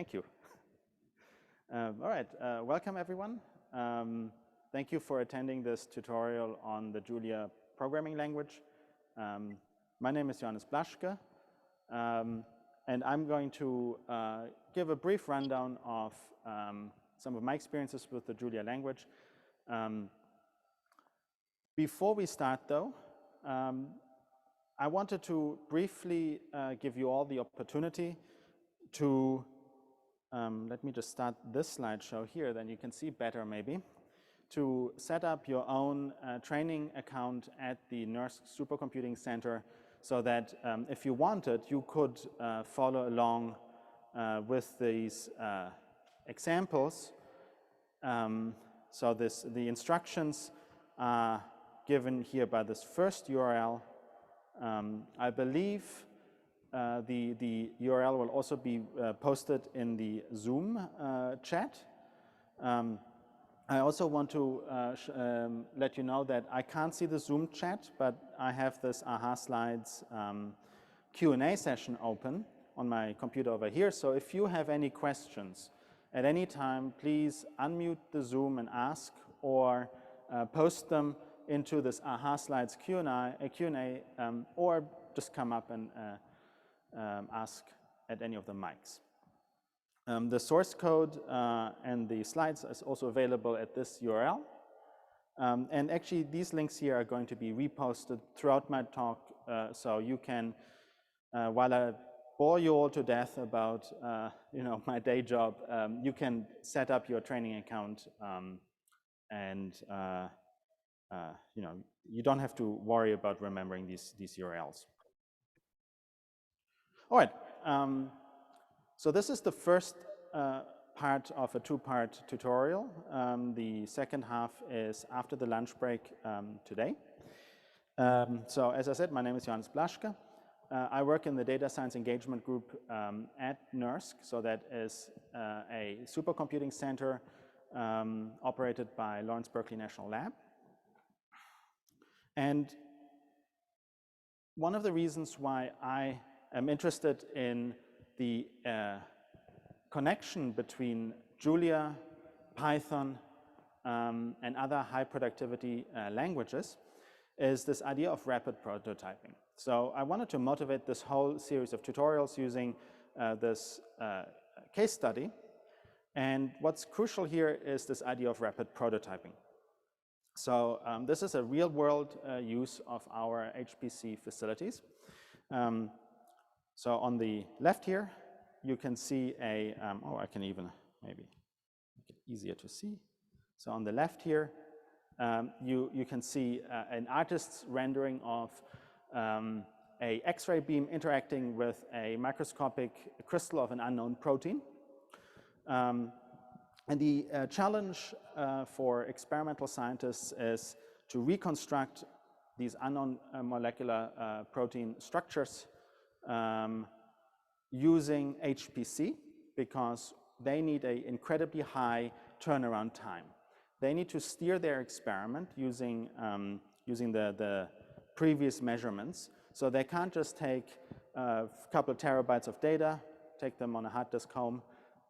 Thank you. All right, welcome everyone. Thank you for attending this tutorial on the Julia programming language. My name is Johannes Blaschke, and I'm going to give a brief rundown of some of my experiences with the Julia language. Before we start though, I wanted to briefly give you all the opportunity to let me just start this slideshow here, then you can see better maybe, to set up your own training account at the NERSC Supercomputing Center so that if you wanted, you could follow along with these examples. So the instructions are given here by this first URL. I believe the URL will also be posted in the Zoom chat. I also want to let you know that I can't see the Zoom chat, but I have this AHA Slides Q&A session open on my computer over here. So if you have any questions at any time, please unmute the Zoom and ask, or post them into this AHA Slides Q&A, or just come up and ask at any of the mics. The source code and the slides is also available at this URL. And actually, these links here are going to be reposted throughout my talk, so you can, while I bore you all to death about my day job, you can set up your training account, and you don't have to worry about remembering these URLs. All right, so this is the first part of a two-part tutorial. The second half is after the lunch break today. So as I said, my name is Johannes Blaschke. I work in the Data Science Engagement Group at NERSC, so that is a supercomputing center operated by Lawrence Berkeley National Lab. And one of the reasons why I'm interested in the connection between Julia, Python, and other high productivity languages is this idea of rapid prototyping. So I wanted to motivate this whole series of tutorials using this case study. And what's crucial here is this idea of rapid prototyping. So this is a real world use of our HPC facilities. So on the left here, you can see a, I can even maybe make it easier to see. So on the left here, you can see an artist's rendering of a X-ray beam interacting with a microscopic crystal of an unknown protein. And the challenge for experimental scientists is to reconstruct these unknown molecular protein structures using HPC, because they need an incredibly high turnaround time. They need to steer their experiment using the previous measurements. So they can't just take a couple of terabytes of data, take them on a hard disk home,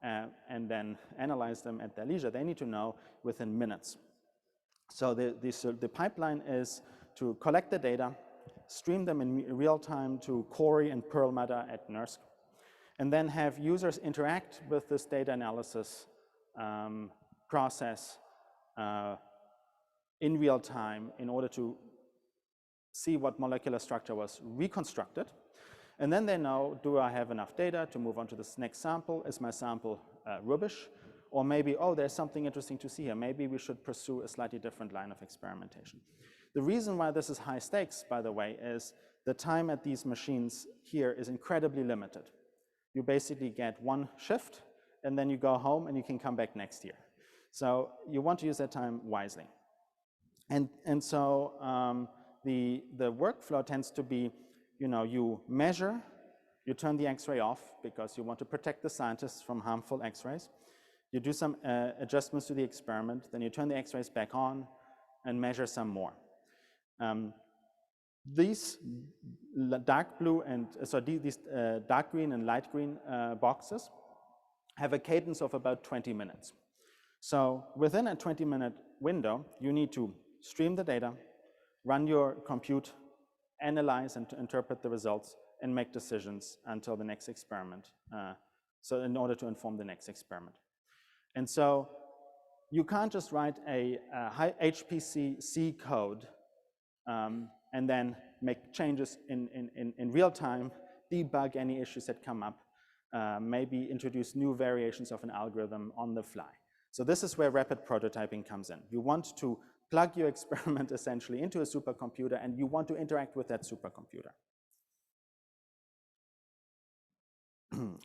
and then analyze them at their leisure. They need to know within minutes. So the pipeline is to collect the data, stream them in real time to Cori and Perlmutter at NERSC, and then have users interact with this data analysis process in real time in order to see what molecular structure was reconstructed. And then they know, do I have enough data to move on to this next sample? Is my sample rubbish? Or maybe, oh, there's something interesting to see here. Maybe we should pursue a slightly different line of experimentation. The reason why this is high stakes, by the way, is the time at these machines here is incredibly limited. You basically get one shift, and then you go home, and you can come back next year. So you want to use that time wisely. And so the workflow tends to be, you measure, you turn the X-ray off because you want to protect the scientists from harmful X-rays. You do some adjustments to the experiment, then you turn the X-rays back on and measure some more. These dark blue and these dark green and light green boxes have a cadence of about 20 minutes. So within a 20-minute window, you need to stream the data, run your compute, analyze and interpret the results, and make decisions until the next experiment. So in order to inform the next experiment. And so you can't just write a high HPC C code and then make changes in real time, debug any issues that come up, maybe introduce new variations of an algorithm on the fly. So this is where rapid prototyping comes in. You want to plug your experiment essentially into a supercomputer, and you want to interact with that supercomputer.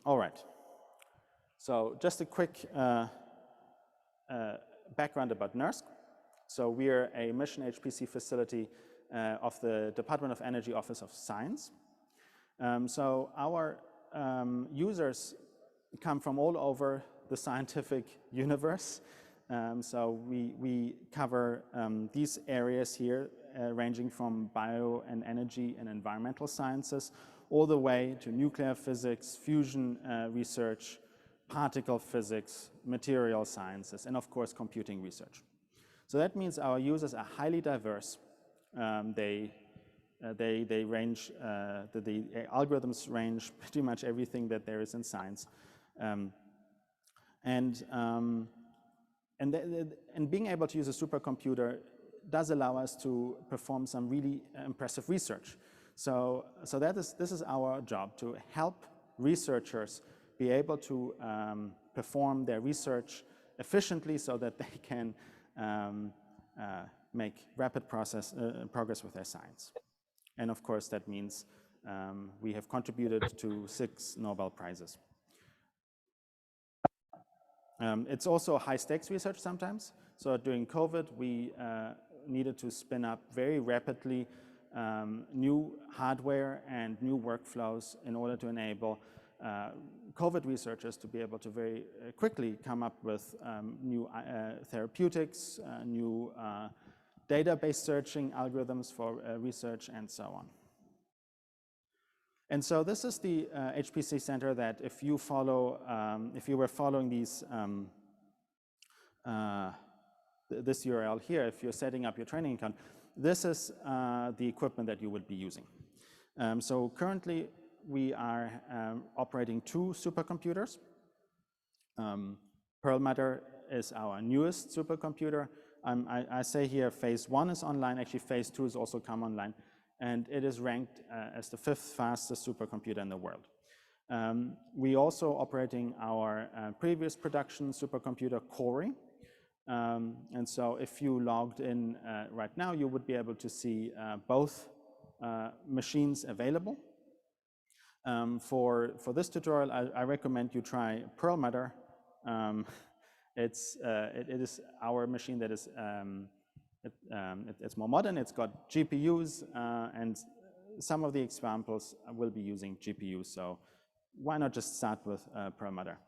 All right. So just a quick background about NERSC. So we are a mission HPC facility of the Department of Energy Office of Science. So our users come from all over the scientific universe. So we cover these areas here, ranging from bio and energy and environmental sciences, all the way to nuclear physics, fusion research, particle physics, material sciences, and of course, computing research. So that means our users are highly diverse. They range, the algorithms range pretty much everything that there is in science. And being able to use a supercomputer does allow us to perform some really impressive research. So this is our job, to help researchers be able to perform their research efficiently so that they can make rapid progress with their science. And of course, that means we have contributed to 6 Nobel Prizes. It's also high stakes research sometimes. So during COVID, we needed to spin up very rapidly new hardware and new workflows in order to enable COVID researchers to be able to very quickly come up with new therapeutics, new database searching algorithms for research, and so on. And so this is the HPC center that if you follow, if you were following these, this URL here, if you're setting up your training account, this is the equipment that you would be using. So currently we are operating 2 supercomputers. Perlmutter is our newest supercomputer. I say here phase 1 is online, actually phase 2 has also come online, and it is ranked as the 5th fastest supercomputer in the world. We also operating our previous production supercomputer, Cori. And so if you logged in right now, you would be able to see both machines available. For this tutorial, I recommend you try Perlmutter. It is our machine that is it's more modern. It's got GPUs, and some of the examples will be using GPUs. So why not just start with Perlmutter?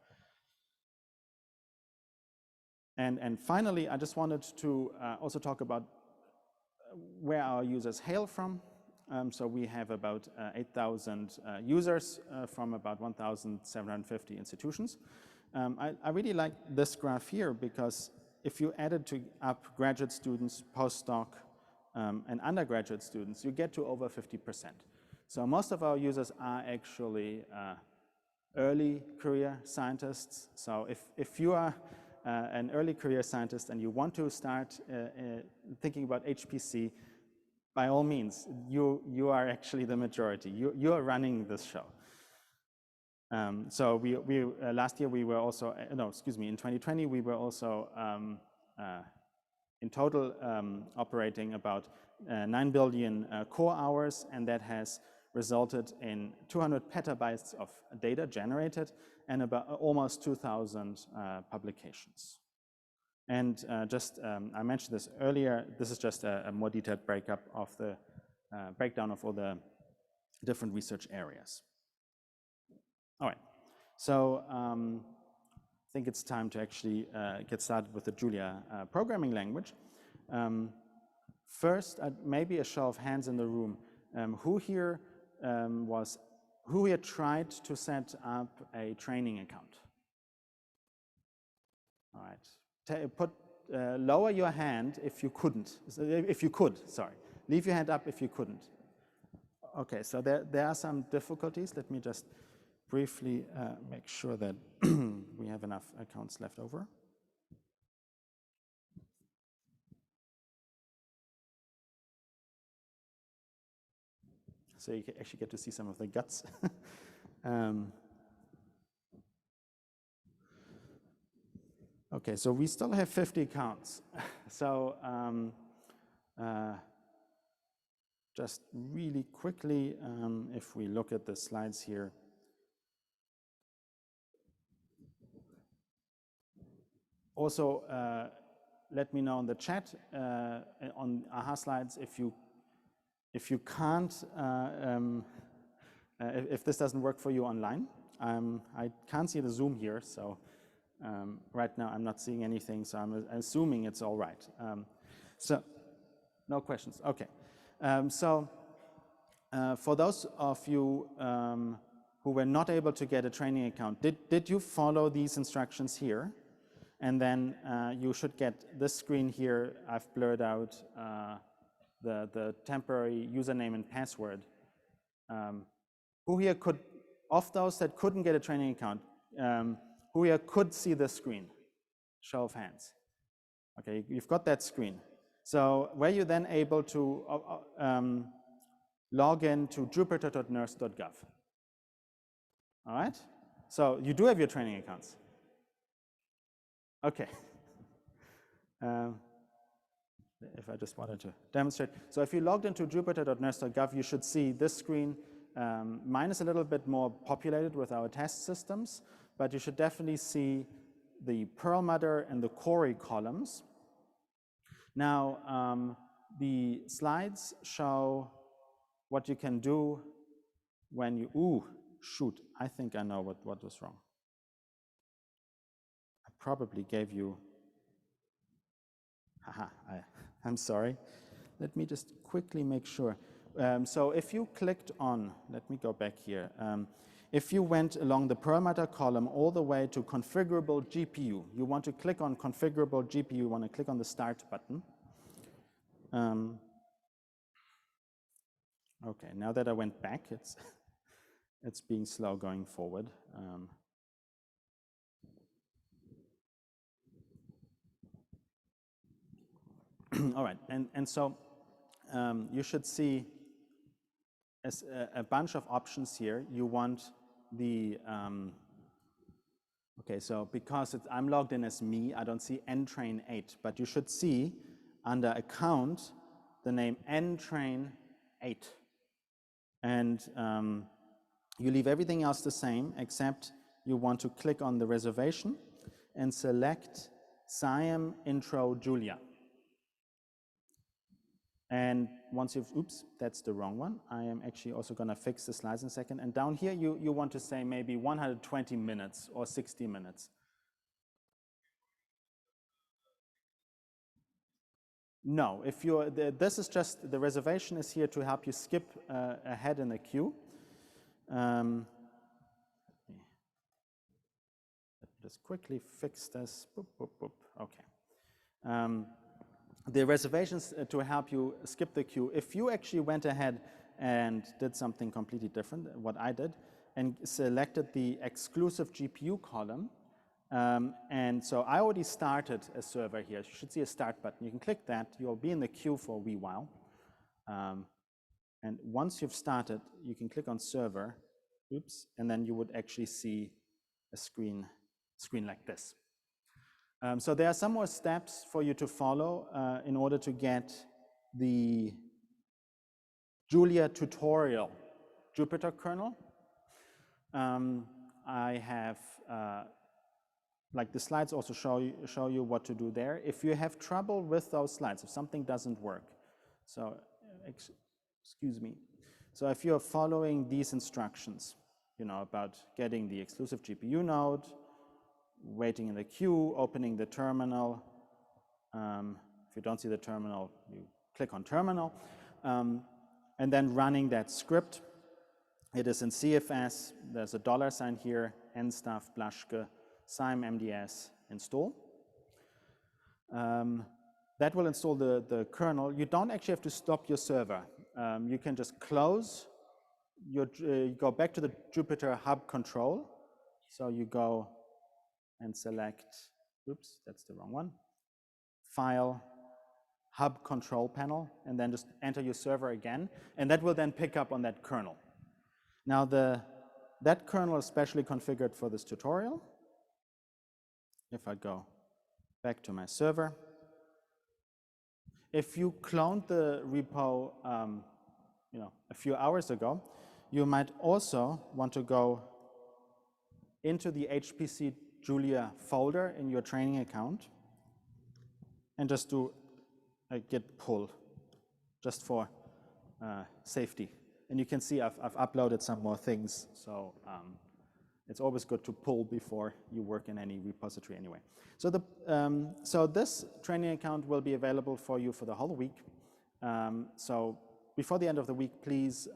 And finally, I just wanted to also talk about where our users hail from. So we have about 8,000 users from about 1,750 institutions. I really like this graph here because if you added up graduate students, postdoc, and undergraduate students, you get to over 50%. So most of our users are actually early career scientists. So if you are an early career scientist and you want to start thinking about HPC, by all means, you are actually the majority. You are running this show. So last year we were also, no, excuse me, in 2020 we were also in total operating about 9 billion core hours, and that has resulted in 200 petabytes of data generated and about almost 2,000 publications. And I mentioned this earlier, this is just a more detailed breakdown of all the different research areas. All right, so I think it's time to actually get started with the Julia programming language. First, maybe a show of hands in the room. Who here tried to set up a training account? lower your hand if you couldn't. If you could, sorry. Leave your hand up if you couldn't. Okay, so there are some difficulties. Let me just briefly make sure that we have enough accounts left over. So you actually get to see some of the guts. Okay, so we still have 50 accounts. So just really quickly, if we look at the slides here. Also, let me know in the chat on AHA slides if you can't, if this doesn't work for you online. I can't see the Zoom here, so right now I'm not seeing anything, so I'm assuming it's all right. So, no questions, okay. For those of you who were not able to get a training account, did you follow these instructions here? And then you should get this screen here. I've blurred out the temporary username and password. Who here could, of those that couldn't get a training account, who here could see the screen? Show of hands. Okay, you've got that screen. So were you then able to log in to jupyter.nurse.gov? All right, so you do have your training accounts. Okay. If I just wanted to demonstrate. So if you logged into jupyter.nurse.gov, you should see this screen. Mine is a little bit more populated with our test systems, but you should definitely see the Perlmutter and the Corey columns. Now, the slides show what you can do when you, ooh, shoot, I think I know what was wrong. I probably gave you, haha, I'm sorry. Let me just quickly make sure. So if you clicked on, let me go back here. If you went along the Perlmutter column all the way to configurable GPU, you want to click on configurable GPU, you want to click on the start button. Okay, now that I went back, it's being slow going forward. All right, and so you should see a bunch of options here. You want the, okay, so because I'm logged in as me, I don't see ntrain8, but you should see under account the name ntrain8. And you leave everything else the same, except you want to click on the reservation and select SIAM Intro Julia. And once you've, oops, that's the wrong one. I am actually also going to fix the slides in a second. And down here, you want to say maybe 120 minutes or 60 minutes. No, if you're, this is just, the reservation is here to help you skip ahead in the queue. Let me just quickly fix this. Boop, boop, boop. Okay. The reservations to help you skip the queue. If you actually went ahead and did something completely different, what I did, and selected the exclusive GPU column, and so I already started a server here. You should see a start button. You can click that. You'll be in the queue for a wee while. And once you've started, you can click on server, oops, and then you would actually see a screen like this. So there are some more steps for you to follow in order to get the Julia tutorial Jupyter kernel. I have, like the slides also show you what to do there. If you have trouble with those slides, if something doesn't work, so excuse me. So if you're following these instructions, you know, about getting the exclusive GPU node, waiting in the queue, opening the terminal. If you don't see the terminal, you click on terminal. And then running that script. It is in CFS. There's a $sign here, nstuff, Blaschke, SIAM MDS, install. That will install the kernel. You don't actually have to stop your server. You can just close, you go back to the Jupyter Hub control. So you go and select, oops, that's the wrong one, File, Hub Control Panel, and then just enter your server again, and that will then pick up on that kernel. Now that kernel is specially configured for this tutorial. If I go back to my server, if you cloned the repo a few hours ago, you might also want to go into the HPC Julia folder in your training account and just do a git pull just for safety. And you can see I've uploaded some more things, so it's always good to pull before you work in any repository anyway. So so this training account will be available for you for the whole week. So before the end of the week, please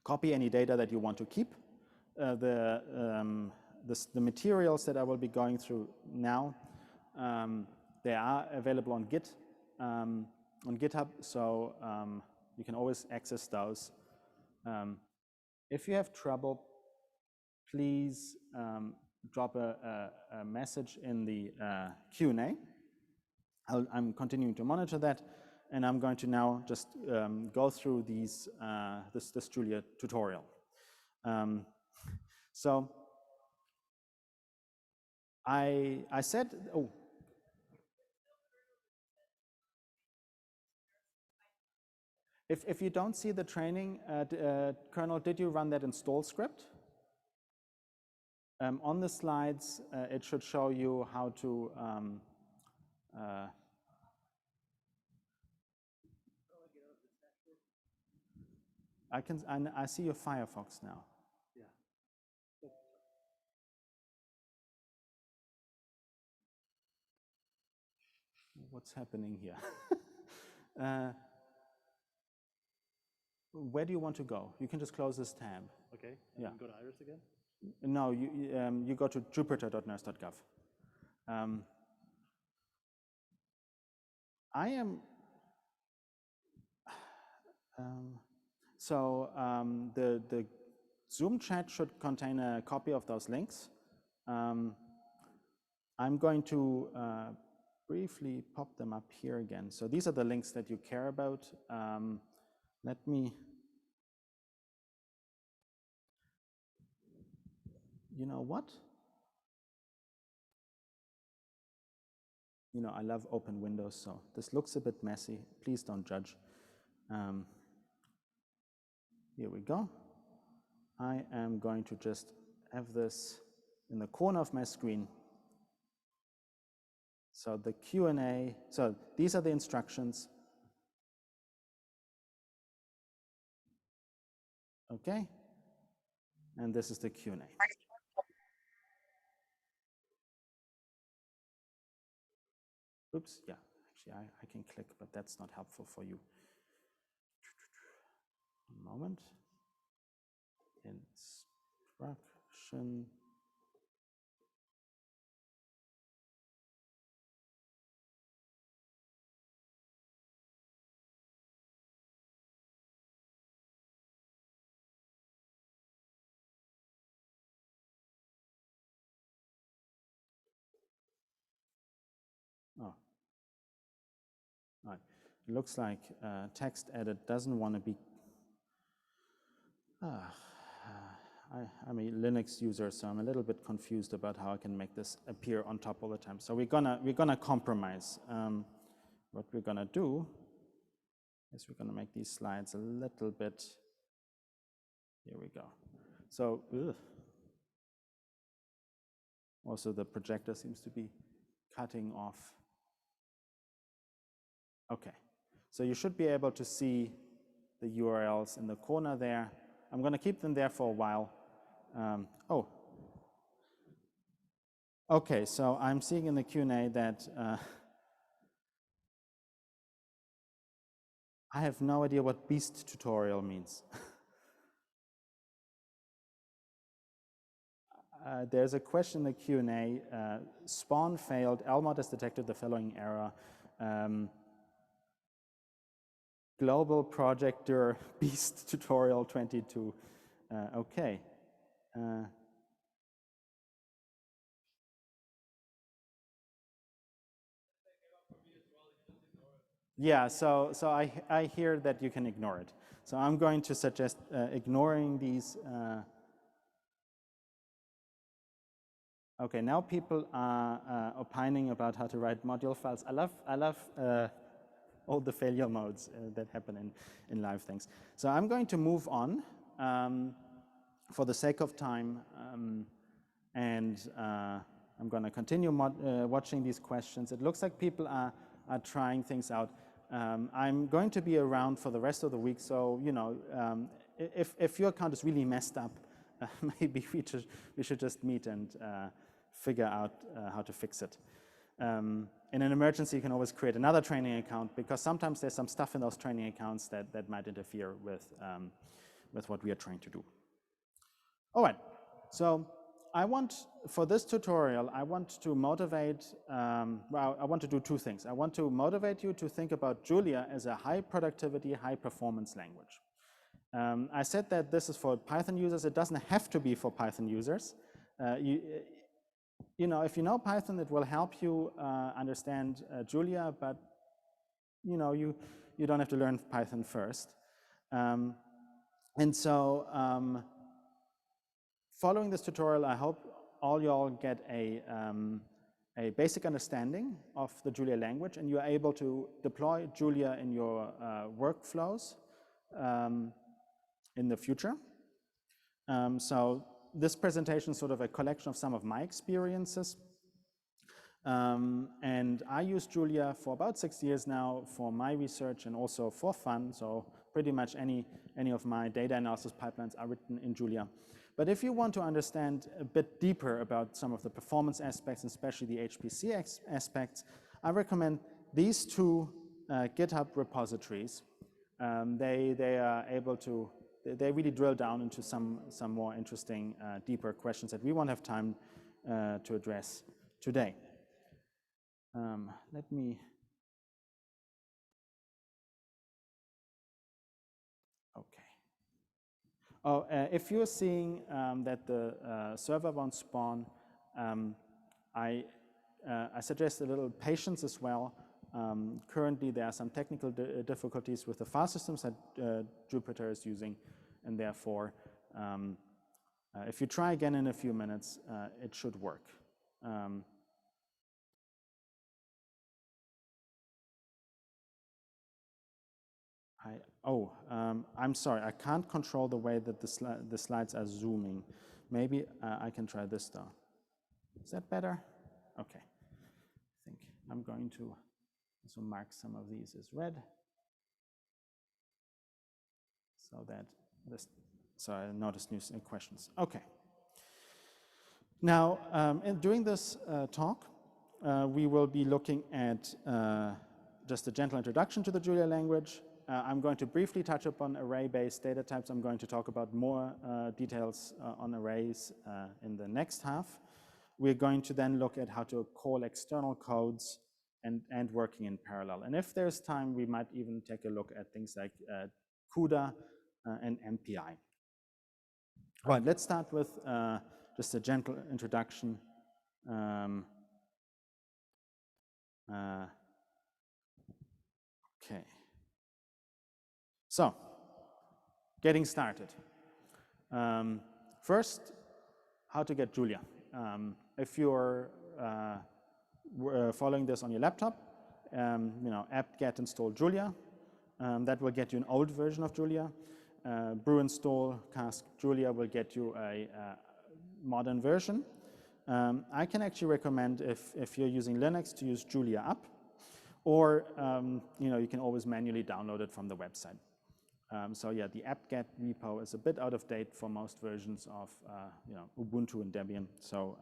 copy any data that you want to keep. The materials that I will be going through now, they are available on GitHub, so you can always access those. If you have trouble, please drop a message in the Q&A. I'm continuing to monitor that, and I'm going to now just go through these this Julia tutorial. So I said, oh. If you don't see the training kernel, did you run that install script? On the slides, it should show you how to I see your Firefox now. Yeah. What's happening here? Where do you want to go? You can just close this tab. Okay, and then go to Iris again? No, you go to jupyter.nurse.gov. I am, the Zoom chat should contain a copy of those links. I'm going to briefly pop them up here again. So these are the links that you care about. Let me, you know what? You know, I love open windows, so this looks a bit messy. Please don't judge. Here we go. I am going to just have this in the corner of my screen. So the Q&A, so these are the instructions. Okay, and this is the Q&A. Oops, yeah, actually I can click, but that's not helpful for you. One moment. Instruction. Oh, all right. It looks like text edit doesn't want to be. I'm a Linux user, so I'm a little bit confused about how I can make this appear on top all the time. So we're gonna compromise. What we're gonna do is we're gonna make these slides a little bit. Here we go. So also the projector seems to be cutting off. Okay, so you should be able to see the URLs in the corner there. I'm going to keep them there for a while. Oh, okay, so I'm seeing in the Q&A that I have no idea what beast tutorial means. there's a question in the Q&A. Spawn failed. Elmot has detected the following error. Global projector beast tutorial 22. Okay. Yeah, so I hear that you can ignore it. So I'm going to suggest ignoring these. Okay, now people are opining about how to write module files. I love all the failure modes that happen in live things. So I'm going to move on for the sake of time, and I'm going to continue watching these questions. It looks like people are trying things out. I'm going to be around for the rest of the week, so you know, if your account is really messed up, maybe we should just meet and figure out how to fix it. In an emergency, you can always create another training account, because sometimes there's some stuff in those training accounts that might interfere with what we are trying to do. All right, so for this tutorial, I want to motivate, well, I want to do two things. I want to motivate you to think about Julia as a high productivity, high performance language. I said that this is for Python users. It doesn't have to be for Python users. You know, if you know Python, it will help you understand Julia, but you know, you don't have to learn Python first. And so following this tutorial, I hope all y'all get a basic understanding of the Julia language, and you're able to deploy Julia in your workflows in the future. So this presentation is sort of a collection of some of my experiences. And I use Julia for about 6 years now for my research and also for fun. So pretty much any of my data analysis pipelines are written in Julia. But if you want to understand a bit deeper about some of the performance aspects, especially the HPC aspects, I recommend these two GitHub repositories. They are able to, they really drill down into some more interesting, deeper questions that we won't have time to address today. Let me, okay. Oh, if you're seeing that the server won't spawn, I suggest a little patience as well. Currently, there are some technical difficulties with the file systems that Jupyter is using, and therefore, if you try again in a few minutes, it should work. I'm sorry, I can't control the way that the slides are zooming. Maybe I can try this though. Is that better? Okay. I think I'm going to also mark some of these as red, so that this, so I noticed new questions. Okay. Now, during this talk, we will be looking at just a gentle introduction to the Julia language. I'm going to briefly touch upon array-based data types. I'm going to talk about more details on arrays in the next half. We're going to then look at how to call external codes and working in parallel. And if there's time, we might even take a look at things like CUDA and MPI. All right, let's start with just a gentle introduction. Okay. So, getting started. First, how to get Julia. If you're following this on your laptop, you know, apt-get install Julia. That will get you an old version of Julia. Brew install cast Julia will get you a modern version. I can actually recommend, if you're using Linux, to use Julia up, or you know, you can always manually download it from the website. So yeah, the apt-get repo is a bit out of date for most versions of you know, Ubuntu and Debian. So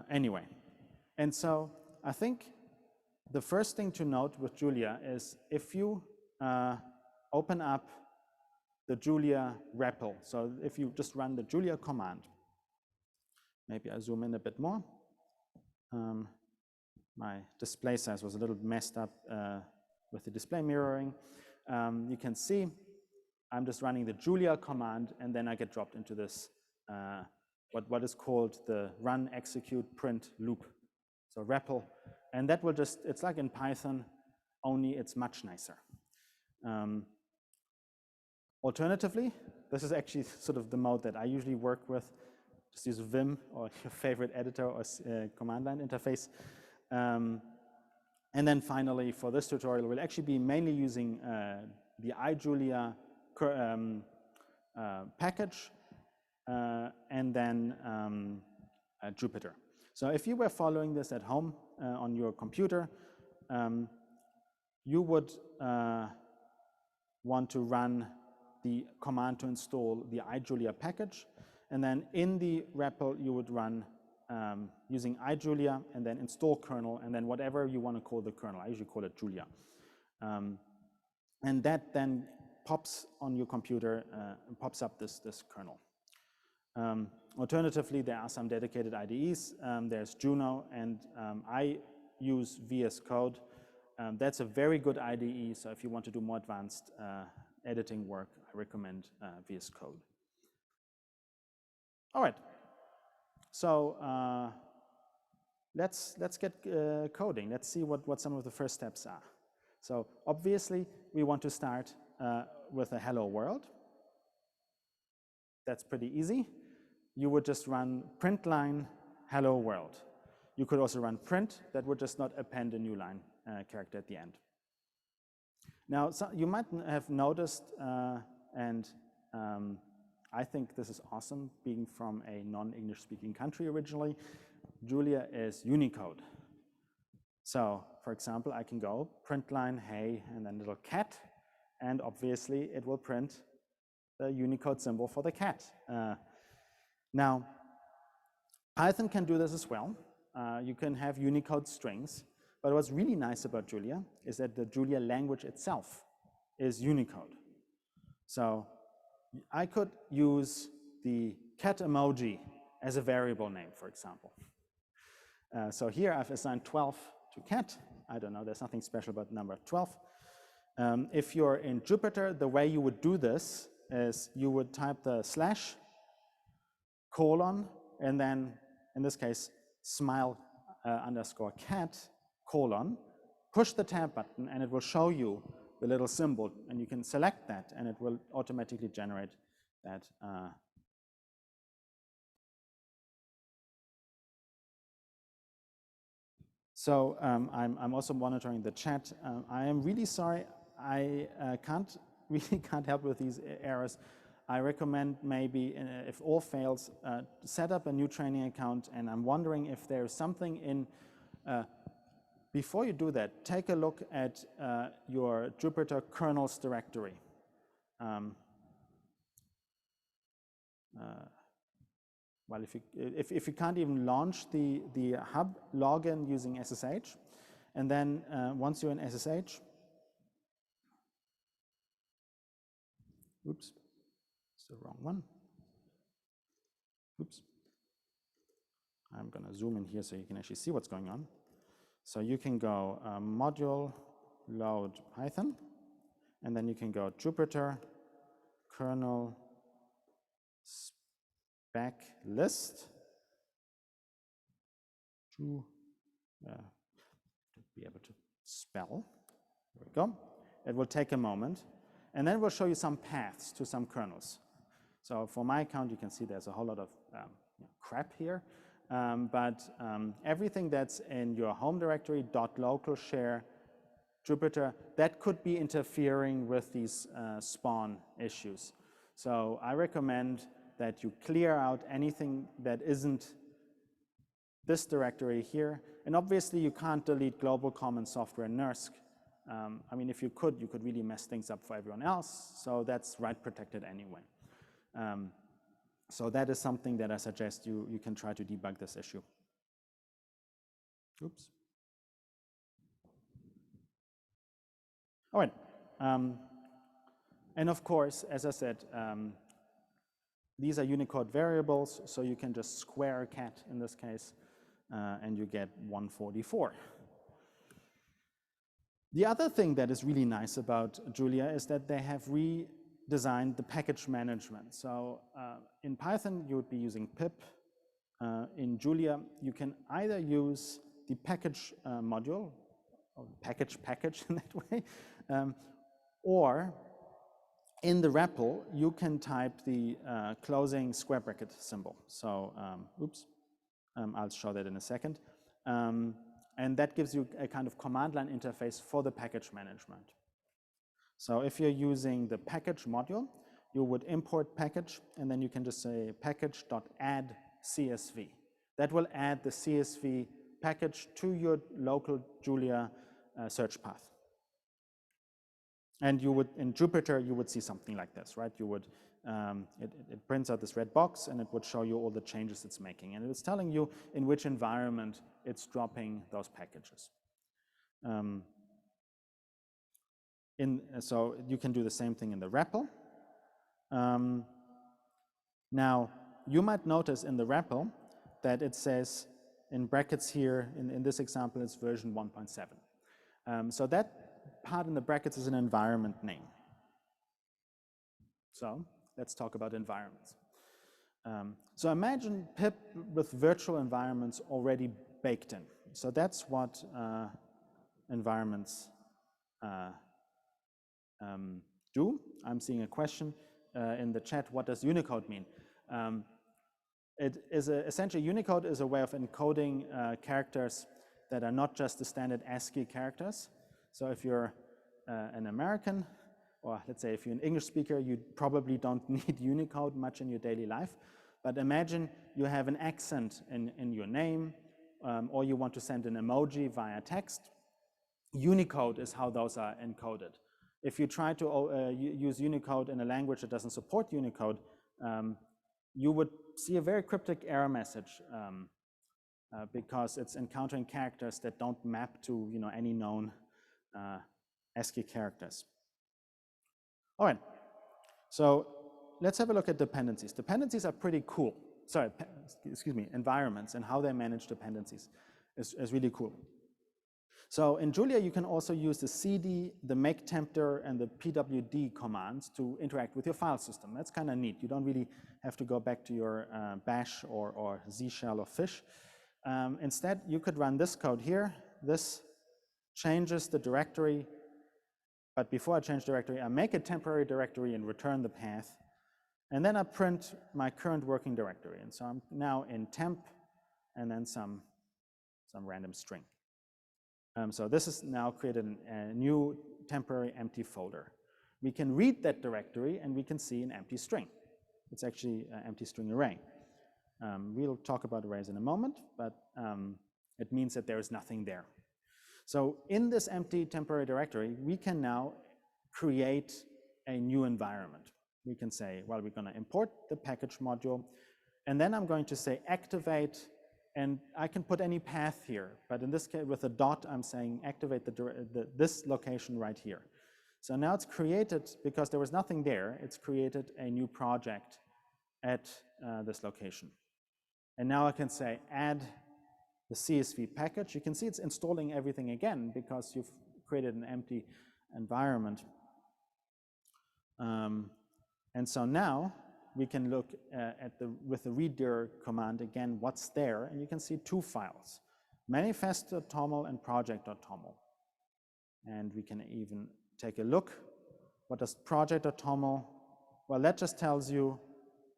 anyway, and so I think the first thing to note with Julia is if you open up the Julia REPL, so if you just run the Julia command, Maybe I zoom in a bit more. My display size was a little messed up with the display mirroring. You can see I'm just running the Julia command, and then I get dropped into this, what is called the run, execute, print loop. So REPL, and that will just, it's like in Python, only it's much nicer. Alternatively, this is actually sort of the mode that I usually work with. Just use Vim or your favorite editor or command line interface. And then finally, for this tutorial, we'll actually be mainly using the iJulia package and then Jupyter. So if you were following this at home on your computer, you would want to run the command to install the iJulia package. And then in the REPL, you would run using iJulia and then install kernel and then whatever you want to call the kernel. I usually call it Julia. And that then pops on your computer, pops up this kernel. Alternatively, there are some dedicated IDEs. There's Juno, and I use VS Code. That's a very good IDE, so if you want to do more advanced editing work, I recommend VS Code. All right, so let's get coding. Let's see what some of the first steps are. So obviously, we want to start with a hello world. That's pretty easy. You would just run print line hello world. You could also run print. That would just not append a new line character at the end. Now, so you might have noticed, and I think this is awesome, being from a non-English speaking country originally, Julia is Unicode. So, for example, I can go print line, hey, and then little cat, and obviously it will print the Unicode symbol for the cat. Now, Python can do this as well. You can have Unicode strings, but what's really nice about Julia is that the Julia language itself is Unicode. So I could use the cat emoji as a variable name, for example. So here I've assigned 12 to cat. I don't know, there's nothing special about number 12. If you're in Jupyter, the way you would do this is you would type the slash, colon, and then, in this case, smile underscore cat, colon, push the tab button, and it will show you the little symbol, and you can select that, and it will automatically generate that. So I'm also monitoring the chat. I am really sorry, I really can't help with these errors. I recommend maybe, if all fails, set up a new training account, and I'm wondering if there's something in, before you do that, take a look at your Jupyter kernels directory. Well, if you can't even launch the hub, log in using SSH, and then once you're in SSH, oops, it's the wrong one. Oops. I'm going to zoom in here so you can actually see what's going on. So you can go module load Python, and then you can go Jupyter kernel spec list to be able to spell. There we go. It will take a moment, and then we'll show you some paths to some kernels. So for my account, you can see there's a whole lot of crap here, but everything that's in your home directory, .local share, Jupyter, that could be interfering with these spawn issues. So I recommend that you clear out anything that isn't this directory here. And obviously you can't delete global common software NERSC. I mean, if you could really mess things up for everyone else. So that's write protected anyway. So that is something that I suggest you can try to debug this issue. Oops. All right. And of course, as I said, These are Unicode variables, so you can just square cat in this case, and you get 144. The other thing that is really nice about Julia is that they have redesigned the package management. So in Python, you would be using pip. In Julia, you can either use the package module, or package in that way, or in the REPL, you can type the closing square bracket symbol. So, oops, I'll show that in a second. And that gives you a kind of command line interface for the package management. So if you're using the package module, you would import package, and then you can just say package.add CSV. That will add the CSV package to your local Julia search path. And you would, in Jupyter, you would see something like this, right? You would, it prints out this red box, and it would show you all the changes it's making. And it's telling you in which environment it's dropping those packages. So you can do the same thing in the REPL. Now, you might notice in the REPL that it says in brackets here, in this example, it's version 1.7. So that part in the brackets is an environment name. So let's talk about environments. So imagine pip with virtual environments already baked in. So that's what environments do. I'm seeing a question in the chat, what does Unicode mean? It is essentially, Unicode is a way of encoding characters that are not just the standard ASCII characters. So if you're an American, or let's say if you're an English speaker, you probably don't need Unicode much in your daily life. But imagine you have an accent in your name, or you want to send an emoji via text. Unicode is how those are encoded. If you try to use Unicode in a language that doesn't support Unicode, you would see a very cryptic error message because it's encountering characters that don't map to any known ASCII characters. All right, so let's have a look at dependencies. Dependencies are pretty cool. Sorry, excuse me, environments and how they manage dependencies is really cool. So in Julia, you can also use the cd, the make tempter, and the pwd commands to interact with your file system. That's kind of neat. You don't really have to go back to your bash or Z shell or fish. Instead, you could run this code here. This changes the directory. But before I change directory, I make a temporary directory and return the path. And then I print my current working directory. And so I'm now in temp and then some random string. So this is now created a new temporary empty folder. We can read that directory and we can see an empty string. It's actually an empty string array. We'll talk about arrays in a moment, but it means that there is nothing there. So in this empty temporary directory, we can now create a new environment. We can say, well, we're going to import the package module, and then I'm going to say activate, and I can put any path here, but in this case, with a dot, I'm saying activate this location right here. So now it's created, because there was nothing there, it's created a new project at this location. And now I can say add the CSV package. You can see it's installing everything again because you've created an empty environment. And so now we can look with the reader command again what's there, and you can see two files, manifest.toml and project.toml. And we can even take a look. What does project.toml? Well, that just tells you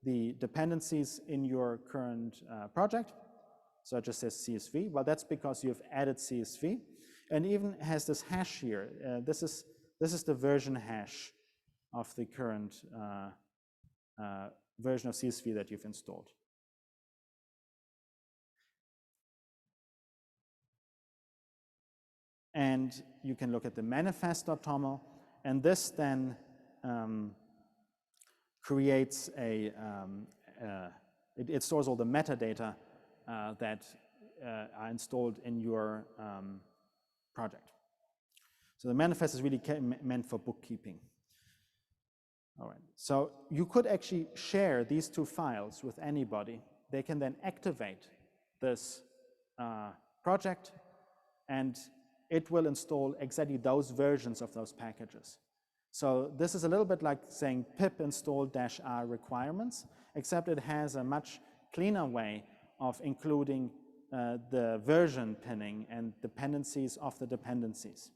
the dependencies in your current project. So it just says CSV. Well, that's because you've added CSV, and even has this hash here. This is the version hash of the current version of CSV that you've installed. And you can look at the manifest.toml, and this then creates it stores all the metadata that are installed in your project. So the manifest is really meant for bookkeeping. All right, so you could actually share these two files with anybody. They can then activate this project, and it will install exactly those versions of those packages. So this is a little bit like saying pip install -r requirements, except it has a much cleaner way of including the version pinning and dependencies of the dependencies.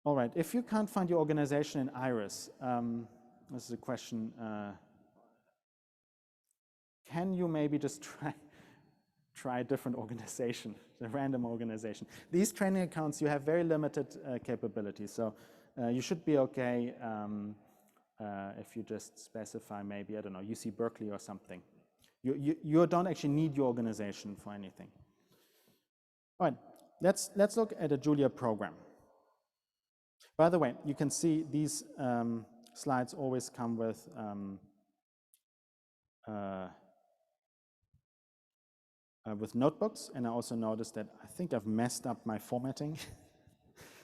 All right, if you can't find your organization in Iris, this is a question, can you maybe just try a different organization, a random organization? These training accounts, you have very limited capabilities, so you should be okay if you just specify maybe, I don't know, UC Berkeley or something. You don't actually need your organization for anything. All right, let's look at a Julia program. By the way, you can see these slides always come with notebooks, and I also noticed that I think I've messed up my formatting.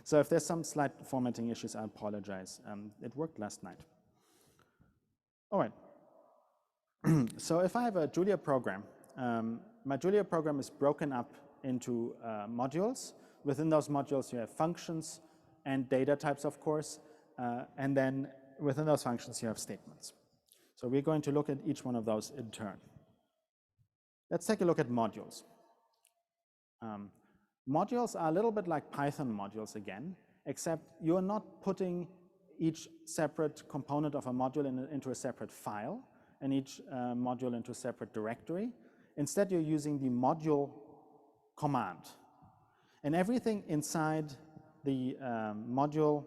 So if there's some slight formatting issues, I apologize. It worked last night. All right. So if I have a Julia program, my Julia program is broken up into modules. Within those modules, you have functions and data types, of course, and then within those functions, you have statements. So we're going to look at each one of those in turn. Let's take a look at modules. Modules are a little bit like Python modules again, except you're not putting each separate component of a module into a separate file and each module into a separate directory. Instead, you're using the module command. And everything inside the module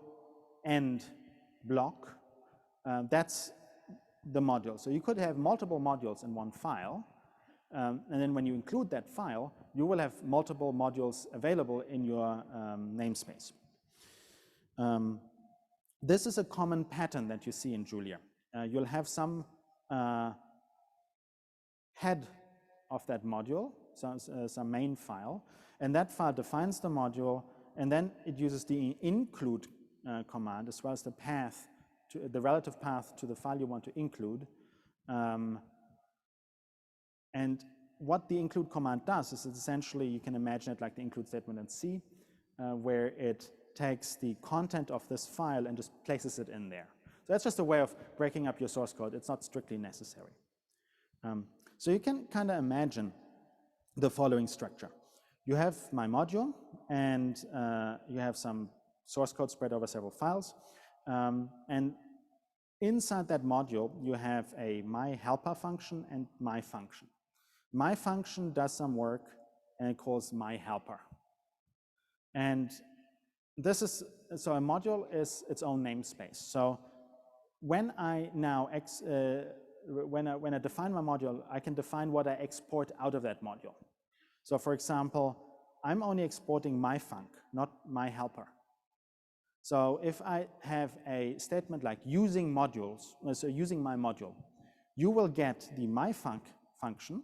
end block, that's the module. So you could have multiple modules in one file, and then when you include that file, you will have multiple modules available in your namespace. This is a common pattern that you see in Julia. You'll have some head of that module, some main file, and that file defines the module, and then it uses the include command as well as the path, the relative path to the file you want to include. And what the include command does is essentially, you can imagine it like the include statement in C, where it takes the content of this file and just places it in there. So that's just a way of breaking up your source code. It's not strictly necessary. So you can kind of imagine the following structure. You have my module, and you have some source code spread over several files. And inside that module, you have a my helper function and my function. My function does some work, and it calls my helper. And this is, so a module is its own namespace. So when I now, when I define my module, I can define what I export out of that module. So for example, I'm only exporting my func, not my helper. So if I have a statement like using modules, so using my module, you will get the my func function,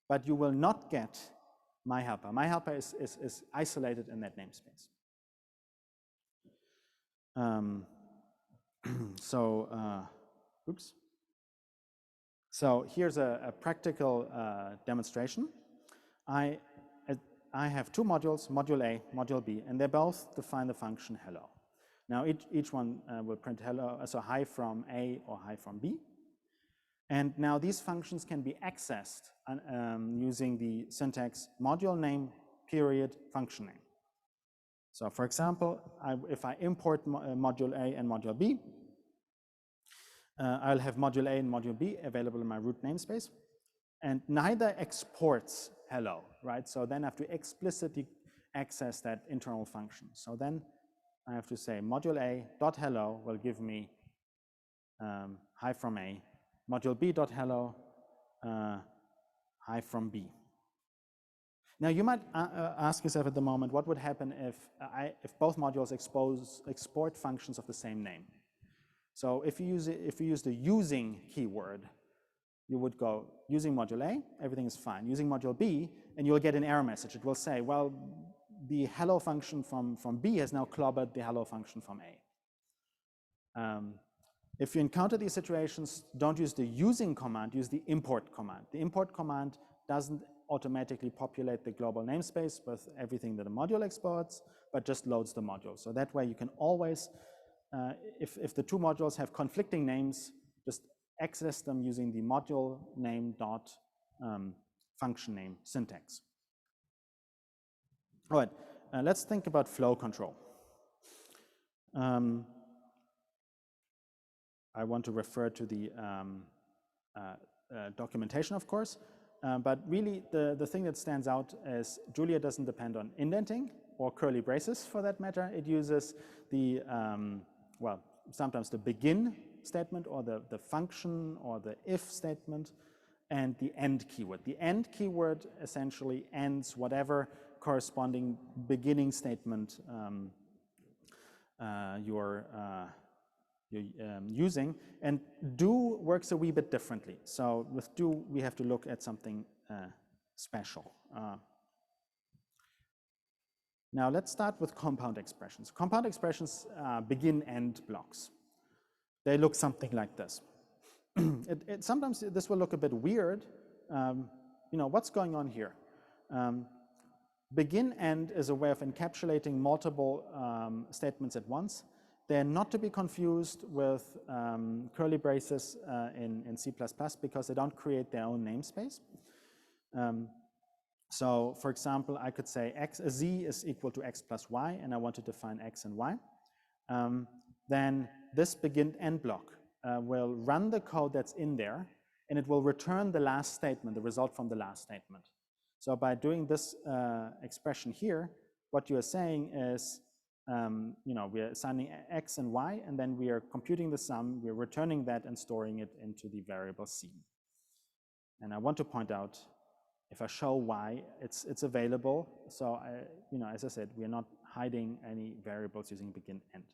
but you will not get my helper. My helper is isolated in that namespace. Oops. So here's a practical demonstration. I have two modules, module A, module B, and they both define the function hello. Now each one will print hello, so hi from A or hi from B. And now these functions can be accessed using the syntax module name period function name. So for example, if I import module A and module B, I'll have module A and module B available in my root namespace, and neither exports hello, right? So then I have to explicitly access that internal function. So then I have to say module A dot hello will give me hi from A, module B dot hello hi from B. Now you might ask yourself at the moment, what would happen if both modules export functions of the same name? So if you use the using keyword, you would go using module A, everything is fine. Using module B, and you'll get an error message. It will say, well, the hello function from B has now clobbered the hello function from A. If you encounter these situations, don't use the using command, use the import command. The import command doesn't automatically populate the global namespace with everything that the module exports, but just loads the module. So that way you can always, if the two modules have conflicting names, just access them using the module name dot function name syntax. All right, let's think about flow control. I want to refer to the documentation, of course, but really the thing that stands out is Julia doesn't depend on indenting or curly braces for that matter. It uses the, well, sometimes the begin statement or the function or the if statement and the end keyword. The end keyword essentially ends whatever corresponding beginning statement you're using, and do works a wee bit differently. So with do, we have to look at something special. Now let's start with compound expressions. Compound expressions begin-end blocks. They look something like this. Sometimes this will look a bit weird. You know, what's going on here? Begin-end is a way of encapsulating multiple statements at once. They're not to be confused with curly braces in C++ because they don't create their own namespace. So for example, I could say z is equal to x plus y, and I want to define x and y. Then this begin-end block will run the code that's in there, and it will return the last statement, the result from the last statement. So by doing this expression here, what you are saying is, you know, we are assigning x and y, and then we are computing the sum, we're returning that and storing it into the variable c. And I want to point out, if I show y, it's available. So, you know, as I said, we are not hiding any variables using begin end.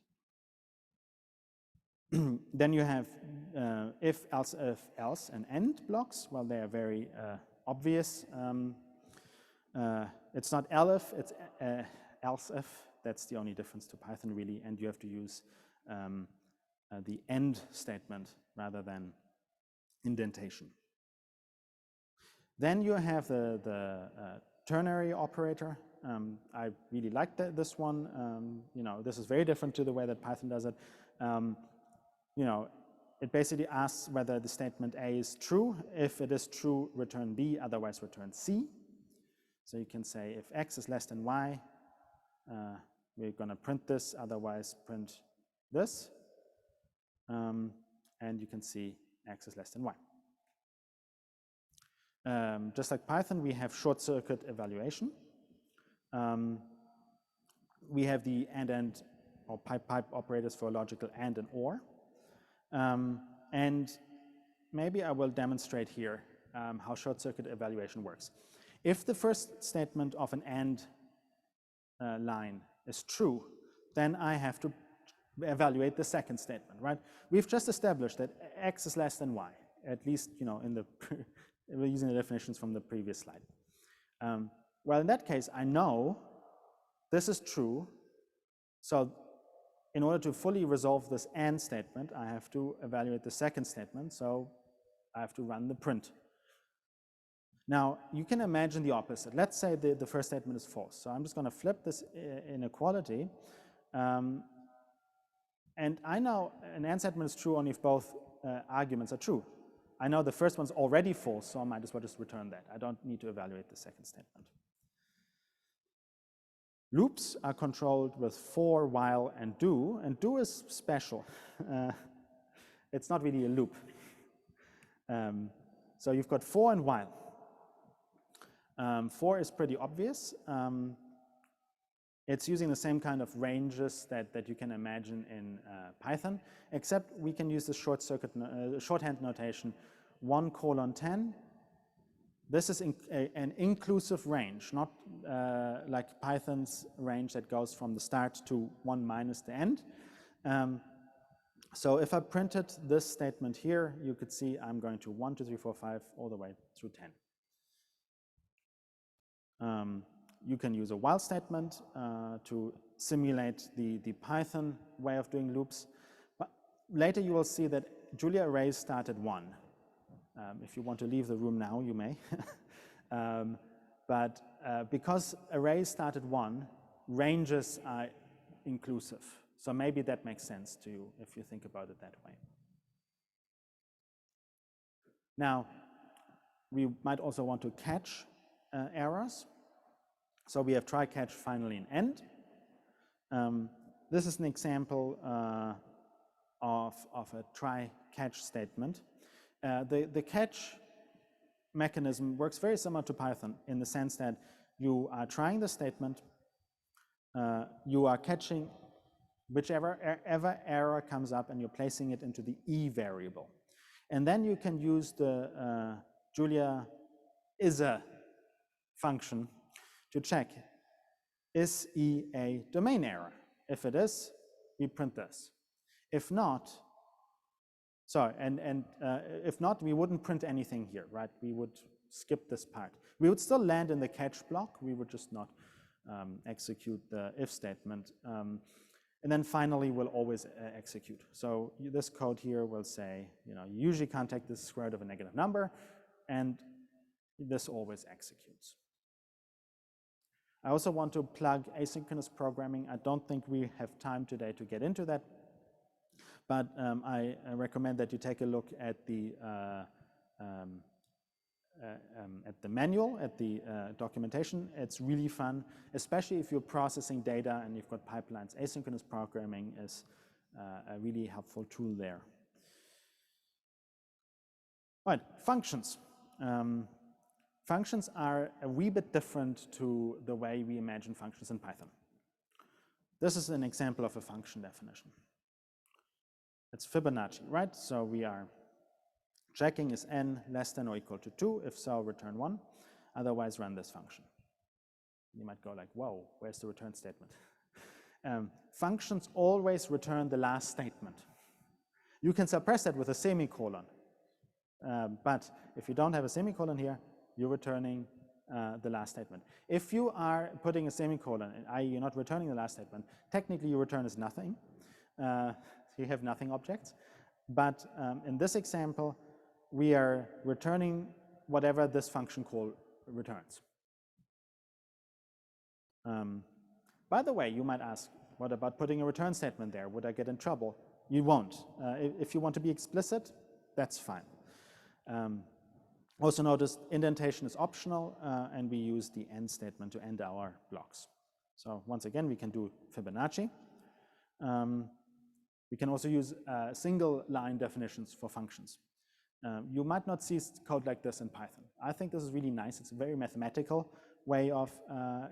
Then you have if, else, and end blocks. Well, they are very obvious. It's not elif, it's else if. That's the only difference to Python, really, and you have to use the end statement rather than indentation. Then you have the ternary operator. I really like this one. You know, this is very different to the way that Python does it. You know, it basically asks whether the statement A is true. If it is true, return B, otherwise return C. So you can say if x is less than y, we're going to print this, otherwise print this. And you can see x is less than y. Just like Python, we have short circuit evaluation. We have the and or pipe operators for logical and or. And maybe I will demonstrate here how short circuit evaluation works. If the first statement of an and line is true, then I have to evaluate the second statement, right? We've just established that x is less than y, at least, you know, in the we're using the definitions from the previous slide. Well, in that case, I know this is true. So in order to fully resolve this and statement, I have to evaluate the second statement. So I have to run the print. Now, you can imagine the opposite. Let's say the first statement is false. So I'm just going to flip this inequality. And I know an and statement is true only if both arguments are true. I know the first one's already false, so I might as well just return that. I don't need to evaluate the second statement. Loops are controlled with for, while, and do is special. It's not really a loop. So you've got for and while. For is pretty obvious. It's using the same kind of ranges that you can imagine in Python, except we can use the shorthand notation 1:10. This is an inclusive range, not like Python's range that goes from the start to 1 minus the end. So if I printed this statement here, you could see I'm going to 1, 2, 3, 4, 5, all the way through 10. You can use a while statement to simulate the Python way of doing loops. But later you will see that Julia arrays start at 1. If you want to leave the room now, you may. But because arrays start at 1, ranges are inclusive. So maybe that makes sense to you if you think about it that way. Now, we might also want to catch errors. So we have try, catch, finally, and end. This is an example of a try, catch statement. The catch mechanism works very similar to Python in the sense that you are trying the statement, you are catching whichever error comes up, and you're placing it into the E variable. And then you can use the Julia is a function to check, is E a domain error? If it is, we print this. If not, sorry, and if not, we wouldn't print anything here, right? We would skip this part. We would still land in the catch block. We would just not execute the if statement. And then finally, we'll always execute. So this code here will say, you usually can't take the square root of a negative number, and this always executes. I also want to plug asynchronous programming. I don't think we have time today to get into that, but I recommend that you take a look at the manual, at the documentation. It's really fun, especially if you're processing data and you've got pipelines. Asynchronous programming is a really helpful tool there. All right, functions. Functions are a wee bit different to the way we imagine functions in Python. This is an example of a function definition. It's Fibonacci, right? So we are checking is n less than or equal to 2. If so, return 1. Otherwise, run this function. You might go like, whoa, where's the return statement? Functions always return the last statement. You can suppress that with a semicolon. But if you don't have a semicolon here, you're returning the last statement. If you are putting a semicolon, i.e. you're not returning the last statement, technically your return is nothing. You have nothing objects. But in this example, we are returning whatever this function call returns. By the way, you might ask, what about putting a return statement there? Would I get in trouble? You won't. If you want to be explicit, that's fine. Also notice indentation is optional, and we use the end statement to end our blocks. So once again, we can do Fibonacci. We can also use single line definitions for functions. You might not see code like this in Python. I think this is really nice. It's a very mathematical way of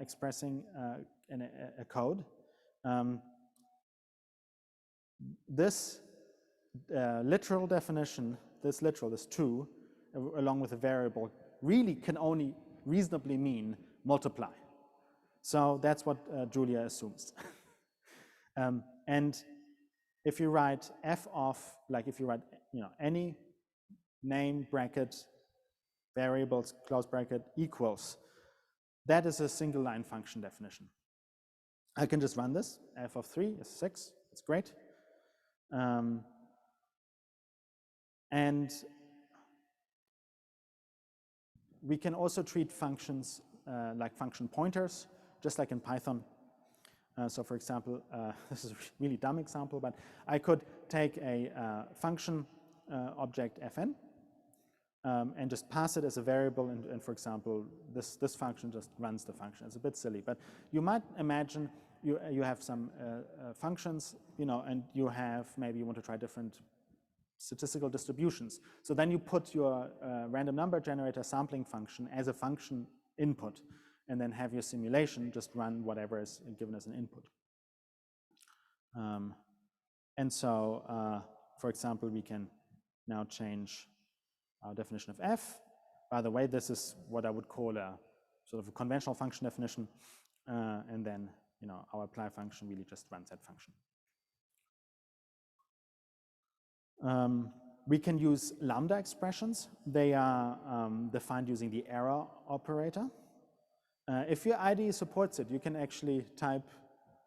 expressing a code. This literal definition, this 2, along with a variable, really can only reasonably mean multiply. So that's what Julia assumes. And if you write f of, like if you write any name bracket variables close bracket equals, that is a single line function definition. I can just run this. F of 3 is 6. It's great. And we can also treat functions like function pointers, just like in Python. So for example, this is a really dumb example, but I could take a function object fn and just pass it as a variable, and for example, this function just runs the function. It's a bit silly, but you might imagine you have some functions, and you have, maybe you want to try different statistical distributions. So then you put your random number generator sampling function as a function input, and then have your simulation just run whatever is given as an input. And so, for example, we can now change our definition of f. By the way, this is what I would call a sort of a conventional function definition, and then our apply function really just runs that function. We can use lambda expressions. They are defined using the error operator. If your IDE supports it, you can actually type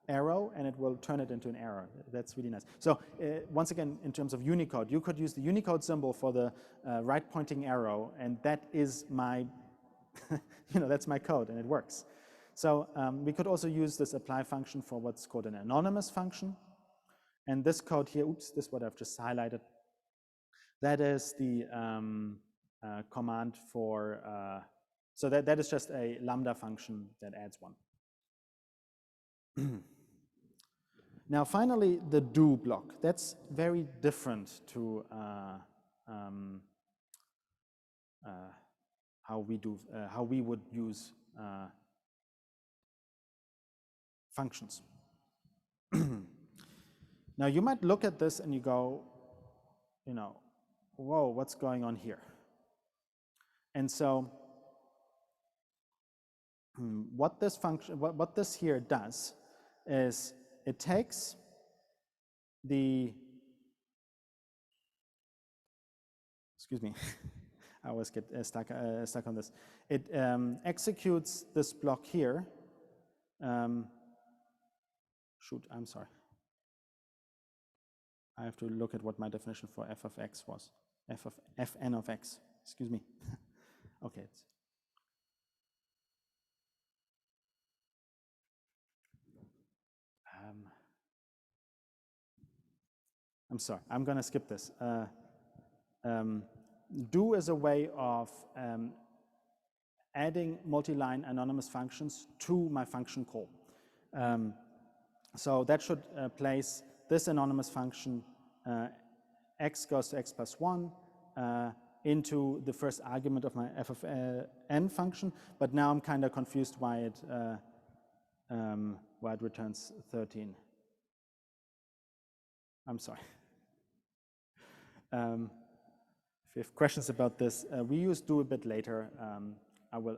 arrow and it will turn it into an arrow. That's really nice. So once again, in terms of Unicode, you could use the Unicode symbol for the right pointing arrow, and that is my, that's my code, and it works. So we could also use this apply function for what's called an anonymous function. And this code here, oops, this is what I've just highlighted. That is the command for, so that is just a Lambda function that adds one. Now, finally, the do block. That's very different to how we would use functions. Now, you might look at this and you go, whoa, what's going on here? And so, what this function, what this here does is it takes the, excuse me, I always get stuck on this. It executes this block here. Shoot, I'm sorry. I have to look at what my definition for f of x was. Fn of x, excuse me. Okay. I'm sorry, I'm going to skip this. Do is a way of adding multi-line anonymous functions to my function call. So that should place this anonymous function, x goes to x plus 1, into the first argument of my f of n function. But now I'm kind of confused why it returns 13. I'm sorry. If you have questions about this, we use do a bit later. I will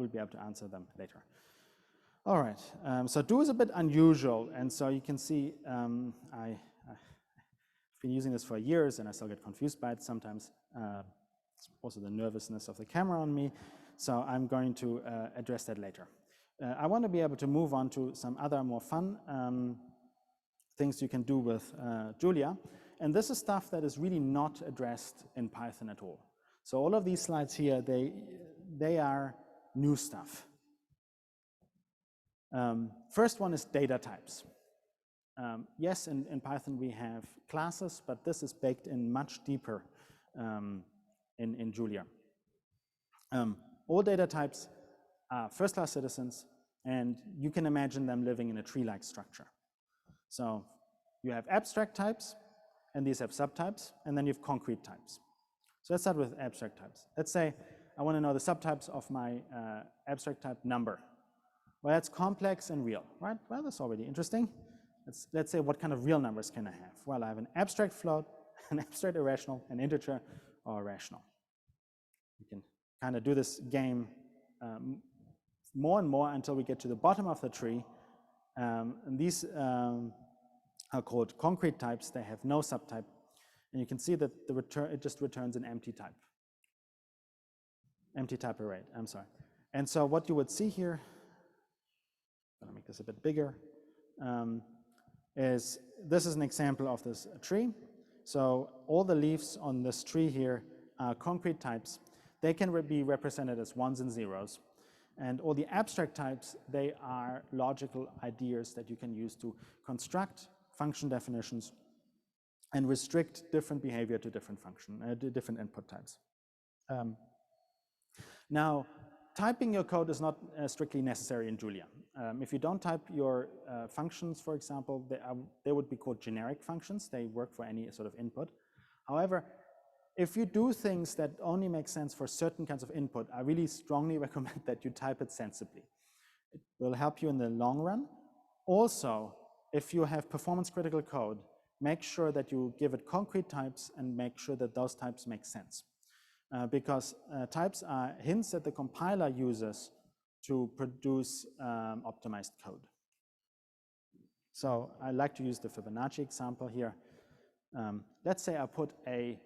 be able to answer them later. All right, so do is a bit unusual, and so you can see I've been using this for years, and I still get confused by it sometimes. It's also the nervousness of the camera on me, so I'm going to address that later. I want to be able to move on to some other more fun things you can do with Julia, and this is stuff that is really not addressed in Python at all. So all of these slides here, they are new stuff. First one is data types. Yes, in Python we have classes, but this is baked in much deeper in Julia. All data types are first-class citizens, and you can imagine them living in a tree-like structure. So you have abstract types, and these have subtypes, and then you have concrete types. So let's start with abstract types. Let's say I want to know the subtypes of my abstract type number. Well, that's complex and real, right? Well, that's already interesting. Let's say what kind of real numbers can I have? Well, I have an abstract float, an abstract irrational, an integer, or a rational. You can kind of do this game more and more until we get to the bottom of the tree. And these are called concrete types. They have no subtype. And you can see that it just returns an empty type. Empty type array, I'm sorry. And so what you would see here, I'm gonna make this a bit bigger, this is an example of this tree. So all the leaves on this tree here are concrete types. They can be represented as ones and zeros. And all the abstract types, they are logical ideas that you can use to construct function definitions and restrict different behavior to different different input types. Now, typing your code is not strictly necessary in Julia. If you don't type your functions, for example, they would be called generic functions. They work for any sort of input. However, if you do things that only make sense for certain kinds of input, I really strongly recommend that you type it sensibly. It will help you in the long run. Also, if you have performance critical code, make sure that you give it concrete types and make sure that those types make sense. Because types are hints that the compiler uses to produce optimized code. So I like to use the Fibonacci example here. Let's say I put a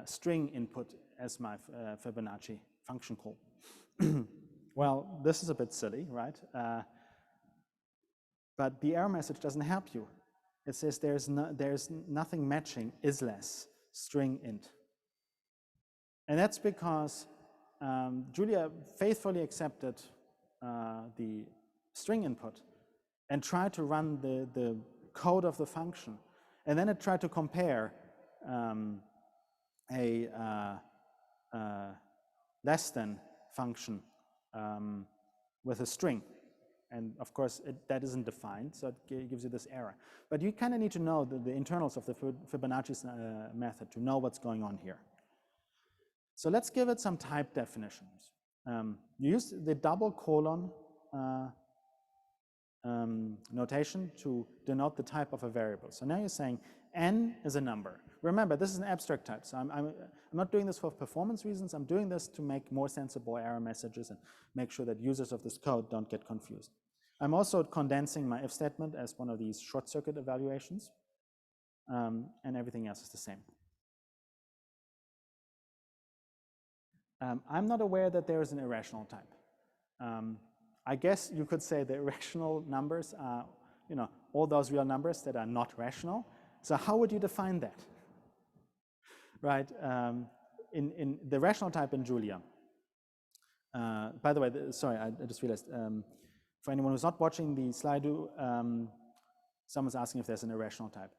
string input as my Fibonacci function call. well, this is a bit silly, right? But the error message doesn't help you. It says there's nothing matching isless string int. And that's because Julia faithfully accepted the string input and tried to run the code of the function. And then it tried to compare a less than function with a string. And of course, that isn't defined, so it gives you this error. But you kind of need to know the internals of the Fibonacci method to know what's going on here. So let's give it some type definitions. You use the double colon notation to denote the type of a variable. So now you're saying n is a number. Remember, this is an abstract type, so I'm not doing this for performance reasons. I'm doing this to make more sensible error messages and make sure that users of this code don't get confused. I'm also condensing my if statement as one of these short circuit evaluations, and everything else is the same. I'm not aware that there is an irrational type. I guess you could say the irrational numbers are, all those real numbers that are not rational. So how would you define that? Right, in the rational type in Julia. By the way, sorry, I just realized, for anyone who's not watching the slide, someone's asking if there's an irrational type.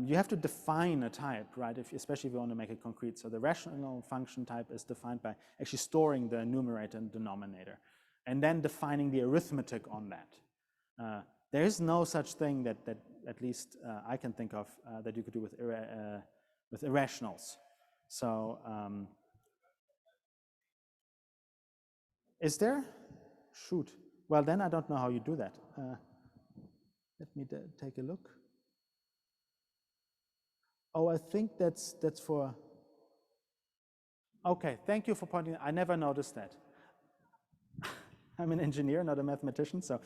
You have to define a type, right, especially if you want to make it concrete. So the rational function type is defined by actually storing the numerator and denominator, and then defining the arithmetic on that. There is no such thing that at least I can think of that you could do with irrationals. So is there? Shoot. Well, then I don't know how you do that. Let me take a look. Oh, I think that's for. Okay, thank you for pointing. I never noticed that. I'm an engineer, not a mathematician, so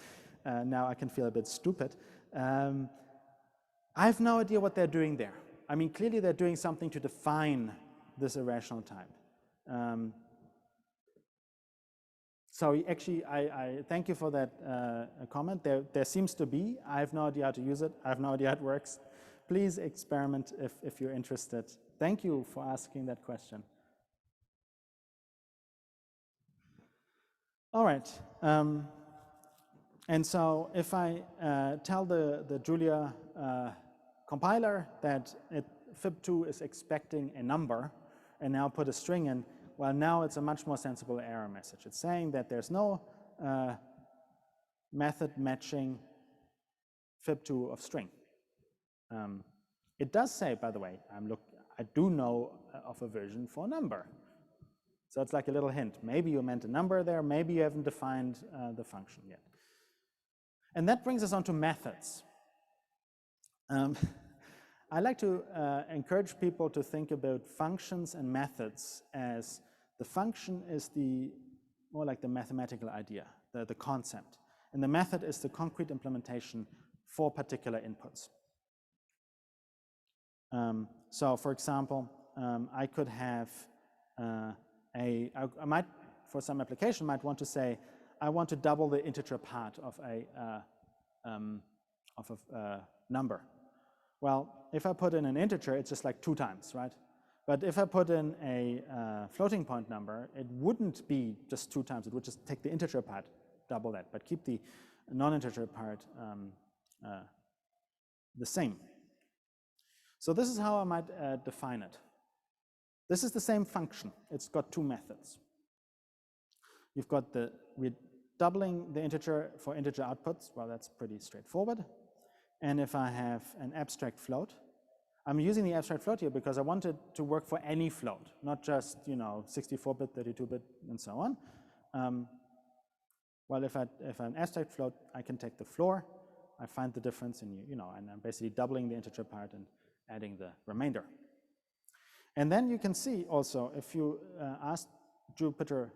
now I can feel a bit stupid. I have no idea what they're doing there. I mean, clearly they're doing something to define this irrational type. So actually, I thank you for that comment. There seems to be. I have no idea how to use it. I have no idea how it works. Please experiment if you're interested. Thank you for asking that question. All right. And so if I tell the Julia compiler that fib2 is expecting a number and now put a string in, well, now it's a much more sensible error message. It's saying that there's no method matching fib2 of string. It does say, by the way, I do know of a version for number. So it's like a little hint. Maybe you meant a number there, maybe you haven't defined the function yet. And that brings us on to methods. I like to encourage people to think about functions and methods as the function is more like the mathematical idea, the concept. And the method is the concrete implementation for particular inputs. So for example, I could have I might, for some application, might want to say, I want to double the integer part of a number. Well, if I put in an integer, it's just like 2 times, right? But if I put in a floating point number, it wouldn't be just 2 times. It would just take the integer part, double that, but keep the non-integer part the same. So this is how I might define it. This is the same function. It's got 2 methods. You've got we're doubling the integer for integer outputs. Well, that's pretty straightforward. And if I have an abstract float, I'm using the abstract float here because I want it to work for any float, not just 64-bit, 32-bit, and so on. Well, if an abstract float, I can take the floor, I find the difference, and and I'm basically doubling the integer part and adding the remainder. And then you can see also, if you ask Jupyter,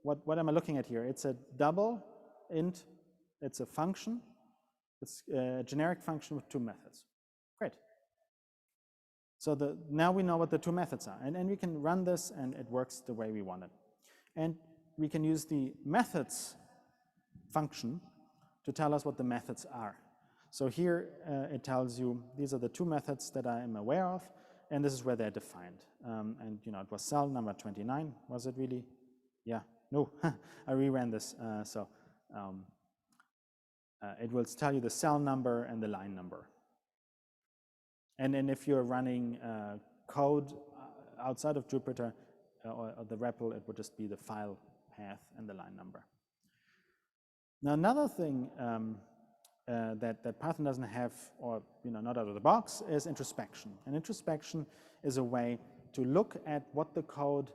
what am I looking at here? It's a double int, it's a function, it's a generic function with 2 methods. Great. So now we know what the 2 methods are, and we can run this and it works the way we want it. And we can use the methods function to tell us what the methods are. So here it tells you these are the two methods that I am aware of, and this is where they're defined. And you know, it was cell number 29. Was it really? Yeah. No. I reran this. It will tell you the cell number and the line number. And then if you're running code outside of Jupyter or the REPL, it would just be the file path and the line number. Now another thing that Python doesn't have, or not out of the box, is introspection. And introspection is a way to look at what the code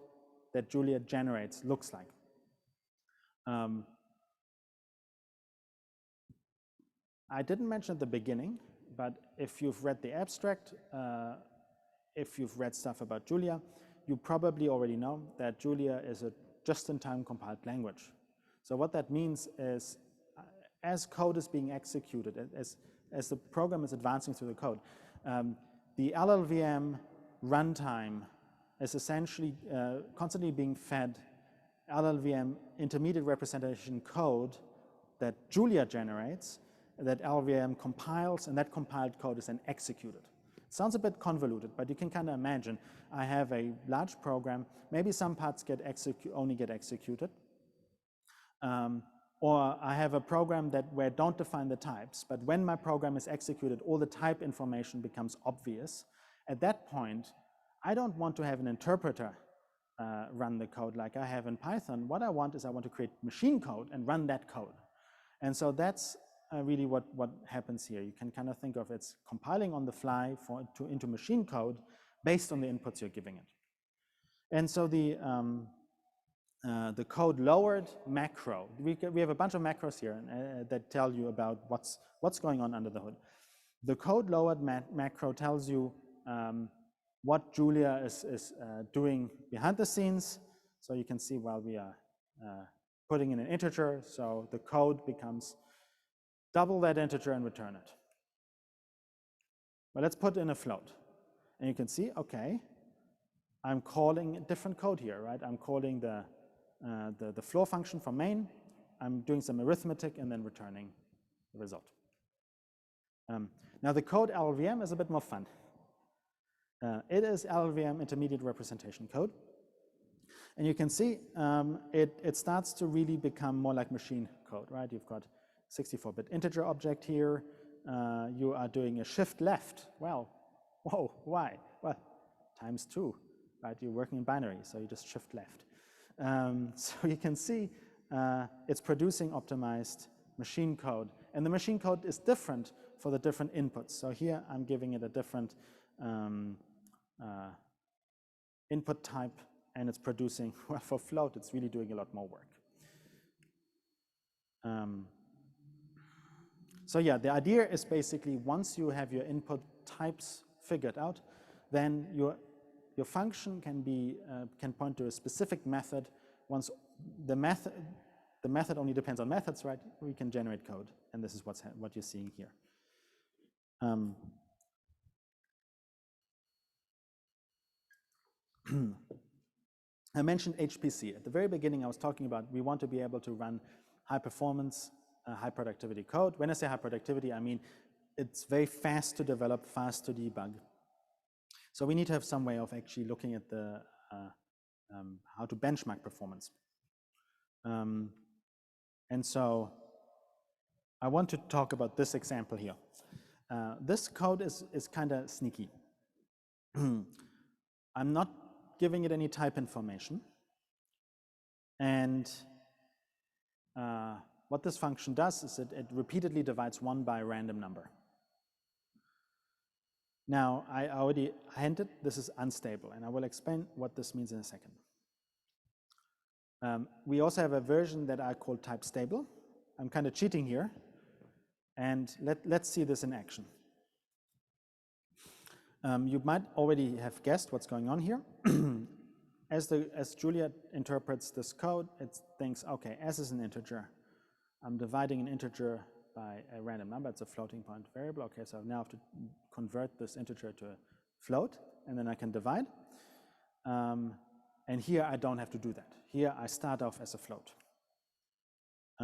that Julia generates looks like. I didn't mention at the beginning, but if you've read the abstract, if you've read stuff about Julia, you probably already know that Julia is a just-in-time compiled language. So what that means is, as code is being executed, as the program is advancing through the code, the LLVM runtime is essentially constantly being fed LLVM intermediate representation code that Julia generates, that LLVM compiles, and that compiled code is then executed. It sounds a bit convoluted, but you can kind of imagine I have a large program, maybe some parts only get executed, or I have a program where I don't define the types, but when my program is executed, all the type information becomes obvious. At that point, I don't want to have an interpreter run the code like I have in Python. What I want is I want to create machine code and run that code. And so that's really what happens here. You can kind of think of it's compiling on the fly into machine code based on the inputs you're giving it. And so the code lowered macro. We have a bunch of macros here that tell you about what's going on under the hood. The code lowered macro tells you what Julia is doing behind the scenes. So you can see while we are putting in an integer, so the code becomes double that integer and return it. But let's put in a float. And you can see, okay, I'm calling a different code here, right? I'm calling the floor function from main. I'm doing some arithmetic and then returning the result. Now the code LLVM is a bit more fun. It is LLVM intermediate representation code. And you can see it starts to really become more like machine code, right? You've got 64-bit integer object here. You are doing a shift left. Well, whoa, why? Well, ×2, right? You're working in binary, so you just shift left. So you can see it's producing optimized machine code. And the machine code is different for the different inputs. So here I'm giving it a different input type, and it's producing, well, for float, it's really doing a lot more work. So yeah, the idea is basically once you have your input types figured out, then your function can point to a specific method. Once the method only depends on methods, right? We can generate code, and this is what you're seeing here. I mentioned HPC. At the very beginning, I was talking about we want to be able to run high performance, high productivity code. When I say high productivity, I mean it's very fast to develop, fast to debug. So we need to have some way of actually looking at the how to benchmark performance. And so I want to talk about this example here. This code is kind of sneaky. I'm not giving it any type information. And what this function does is it repeatedly divides 1 by a random number. Now, I already hinted this is unstable, and I will explain what this means in a second. We also have a version that I call type stable. I'm kind of cheating here, and let's see this in action. You might already have guessed what's going on here. As Julia interprets this code, it thinks, okay, S is an integer. I'm dividing an integer by a random number. It's a floating point variable. Okay, so now I have to convert this integer to a float, and then I can divide. And here I don't have to do that. Here I start off as a float.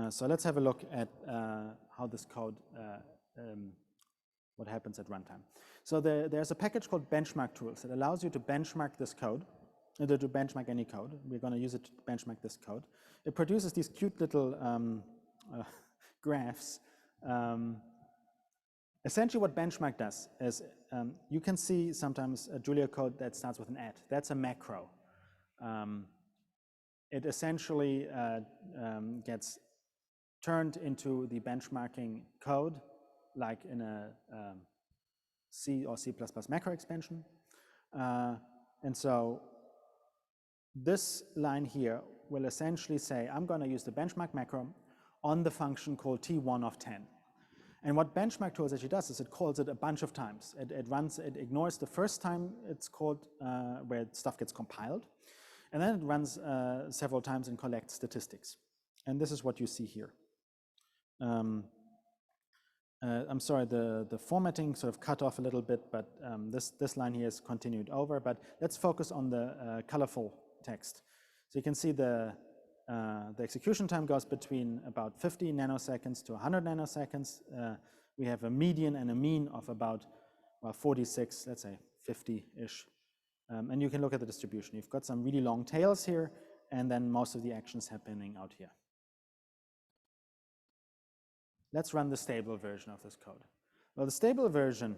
So let's have a look at how this code, what happens at runtime. So there's a package called benchmark tools that allows you to benchmark this code, to benchmark any code. We're going to use it to benchmark this code. It produces these cute little graphs. Essentially what benchmark does is you can see sometimes a Julia code that starts with an @ That's a macro. It essentially gets turned into the benchmarking code like in a C or C++ macro expansion. And so this line here will essentially say, I'm going to use the benchmark macro on the function called T1 of 10. And what benchmark tools actually does is it calls it a bunch of times. It ignores the first time it's called where stuff gets compiled. And then it runs several times and collects statistics. And this is what you see here. I'm sorry, the formatting sort of cut off a little bit, but this line here is continued over. But let's focus on the colorful text. So you can see the execution time goes between about 50 nanoseconds to 100 nanoseconds. We have a median and a mean of about 46, let's say 50-ish. And you can look at the distribution. You've got some really long tails here, and then most of the actions happening out here. Let's run the stable version of this code. Well, the stable version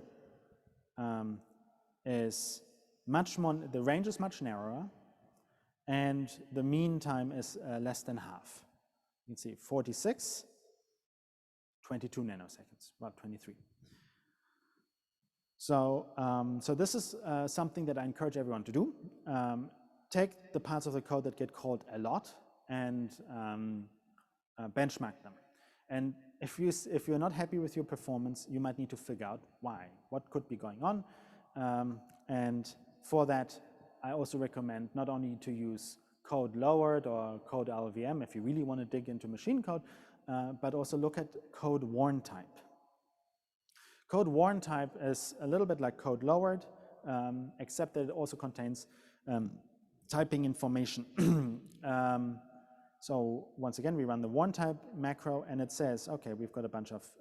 is much more, the range is much narrower, and the mean time is less than half. You can see 46, 22 nanoseconds, about 23. So, so this is something that I encourage everyone to do. Take the parts of the code that get called a lot and benchmark them. And if you're not happy with your performance, you might need to figure out why, what could be going on. And for that, I also recommend not only to use code lowered or code LLVM if you really want to dig into machine code, but also look at code warn type. Code warn type is a little bit like code lowered, except that it also contains typing information. So once again, we run the warn type macro, and it says, okay, we've got a bunch of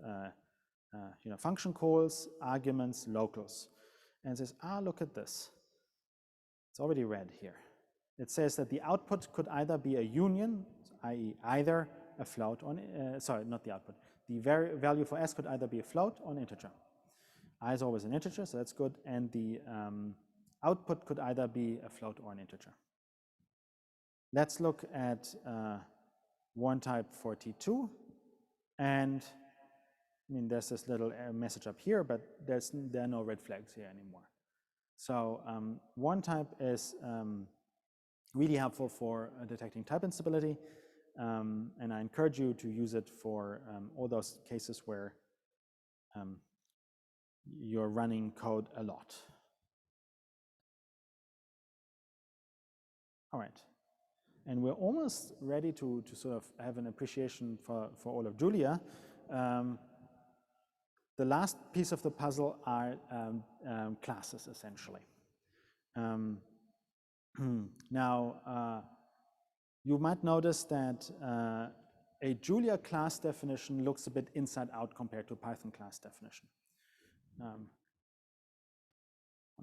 function calls, arguments, locals. And it says, look at this. It's already red here. It says that the output could either be a union, i.e. either a float or, sorry, not the output. The value for s could either be a float or an integer. I is always an integer, so that's good. And the output could either be a float or an integer. Let's look at warn type 42. And I mean, there's this little message up here, but there are no red flags here anymore. So warn type is really helpful for detecting type instability. And I encourage you to use it for all those cases where you're running code a lot. All right. And we're almost ready to sort of have an appreciation for all of Julia. The last piece of the puzzle are classes, essentially. Now, you might notice that a Julia class definition looks a bit inside out compared to a Python class definition. One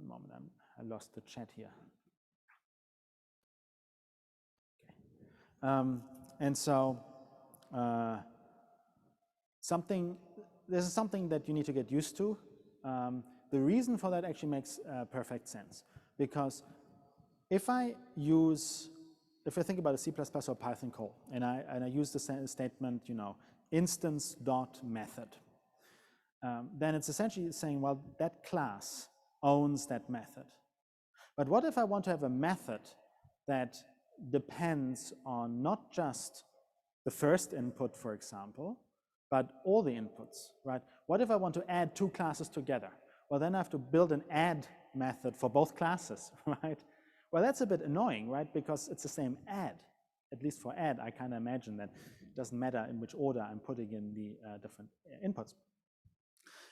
moment, I lost the chat here. And so this is something that you need to get used to. The reason for that actually makes perfect sense, because if I think about a C++ or Python call, and I use the statement, instance.method, then it's essentially saying, well, that class owns that method. But what if I want to have a method that depends on not just the first input, for example, but all the inputs, right? What if I want to add two classes together? Well, then I have to build an add method for both classes, right? Well, that's a bit annoying, right? Because it's the same add. At least for add, I kind of imagine that it doesn't matter in which order I'm putting in the different inputs.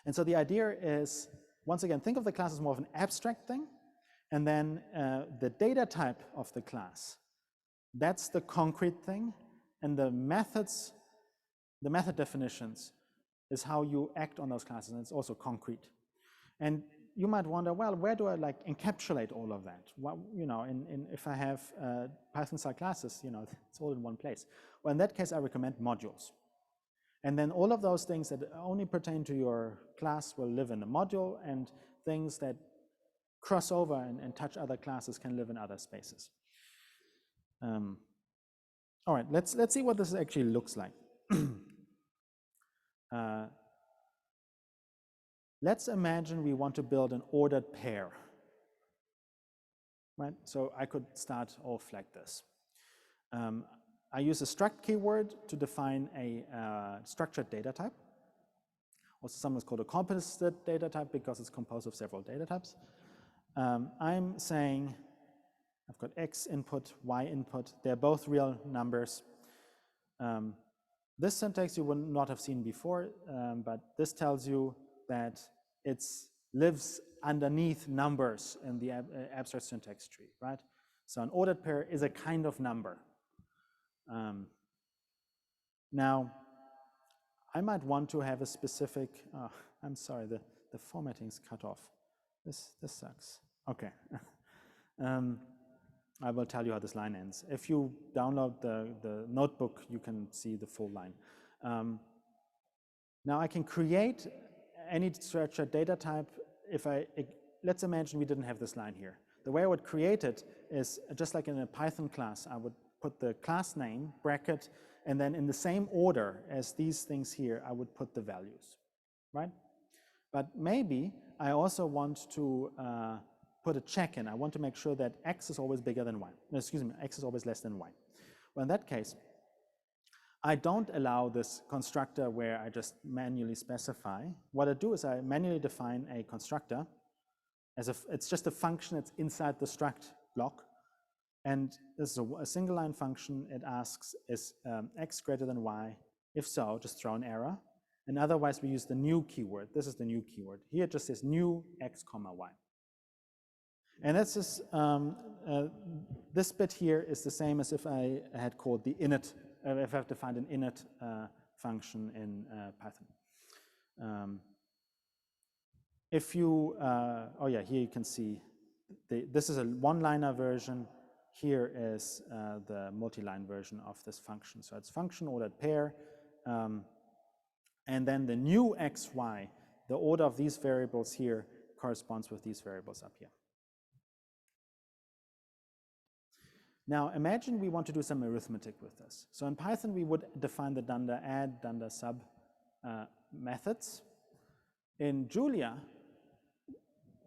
And so the idea is, once again, think of the class as more of an abstract thing. And then the data type of the class, that's the concrete thing. And the methods, the method definitions is how you act on those classes, and it's also concrete. And you might wonder, well, where do I like encapsulate all of that? Well, you know, if I have Python-style classes, you know, it's all in one place. Well, in that case, I recommend modules. And then all of those things that only pertain to your class will live in the module, and things that cross over and touch other classes can live in other spaces. All right, let's see what this actually looks like. Let's imagine we want to build an ordered pair. Right? So I could start off like this. I use a struct keyword to define a structured data type. Also sometimes called a composite data type because it's composed of several data types. I'm saying I've got X input, Y input. They're both real numbers. This syntax you would not have seen before, but this tells you that it lives underneath numbers in the abstract syntax tree, right? So an ordered pair is a kind of number. Now, I might want to have a specific, I'm sorry, the formatting's cut off. This sucks. Okay. I will tell you how this line ends. If you download the notebook, you can see the full line. Now I can create any structured data type. Let's imagine we didn't have this line here. The way I would create it is just like in a Python class, I would put the class name, bracket, and then in the same order as these things here, I would put the values, right? But maybe I also want to put a check in. I want to make sure that X is always bigger than Y. No, excuse me, X is always less than Y. Well, in that case, I don't allow this constructor where I just manually specify. What I do is I manually define a constructor as it's just a function that's inside the struct block. And this is a single line function. It asks, is X greater than Y? If so, just throw an error. And otherwise, we use the new keyword. This is the new keyword. Here it just says new X comma Y. And that's just, this bit here is the same as if I had called the init, if I've defined an init function in Python. If you, oh yeah, here you can see, this is a one-liner version. Here is the multi-line version of this function. So it's function ordered pair. And then the new X, Y, the order of these variables here corresponds with these variables up here. Now imagine we want to do some arithmetic with this. So in Python, we would define the dunder add, dunder sub methods. In Julia,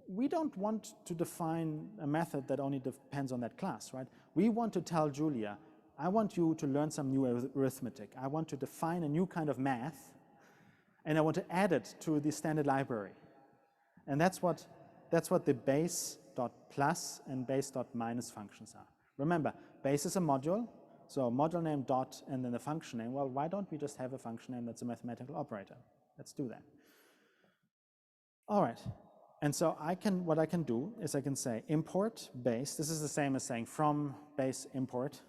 we don't want to define a method that only depends on that class, right? We want to tell Julia, I want you to learn some new arithmetic. I want to define a new kind of math, and I want to add it to the standard library. And that's what the base.plus and base.minus functions are. Remember, base is a module, so module name dot and then the function name. Well, why don't we just have a function name that's a mathematical operator? Let's do that. All right, and so what I can do is I can say import base. This is the same as saying from base import.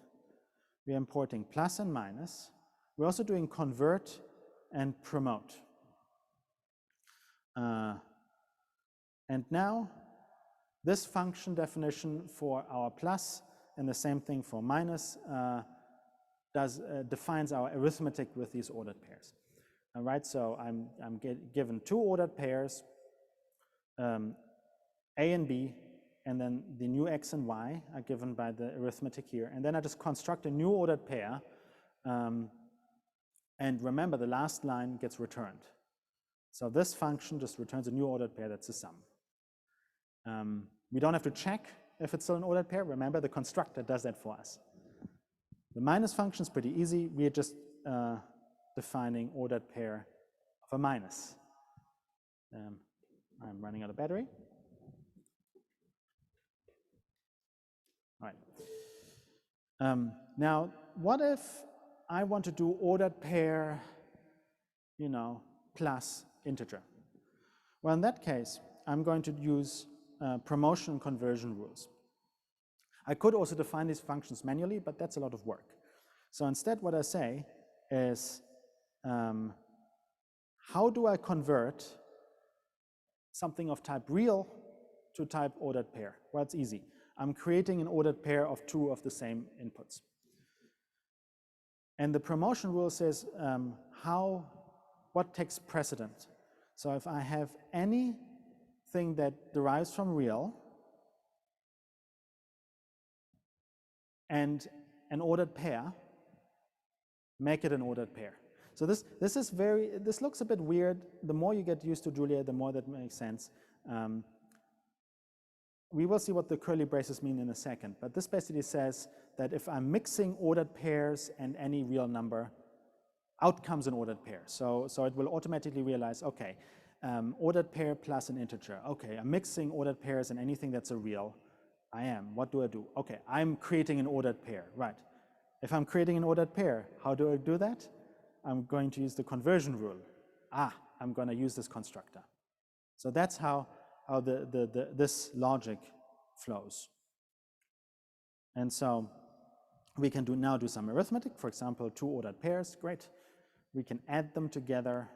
We're importing plus and minus. We're also doing convert and promote. And now this function definition for our plus and the same thing for minus defines our arithmetic with these ordered pairs. All right, so I'm given two ordered pairs, A and B, and then the new X and Y are given by the arithmetic here. And then I just construct a new ordered pair. And remember, the last line gets returned. So this function just returns a new ordered pair that's a sum. We don't have to check if it's still an ordered pair. Remember, the constructor does that for us. The minus function is pretty easy. We're just defining ordered pair of a minus. I'm running out of battery. All right. Now, what if I want to do ordered pair, plus integer? Well, in that case, I'm going to use promotion and conversion rules. I could also define these functions manually, but that's a lot of work. So instead what I say is, how do I convert something of type real to type ordered pair? Well, it's easy. I'm creating an ordered pair of two of the same inputs. And the promotion rule says what takes precedent. So if I have anything that derives from real and an ordered pair, make it an ordered pair. So this looks a bit weird. The more you get used to Julia, the more that makes sense. We will see what the curly braces mean in a second, but this basically says that if I'm mixing ordered pairs and any real number, out comes an ordered pair. So it will automatically realize, okay, ordered pair plus an integer. Okay, I'm mixing ordered pairs and anything that's a real. I am. What do I do? Okay, I'm creating an ordered pair, right? If I'm creating an ordered pair, how do I do that? I'm going to use the conversion rule. I'm going to use this constructor. So that's how this logic flows. And so we can now do some arithmetic. For example, two ordered pairs, great. We can add them together.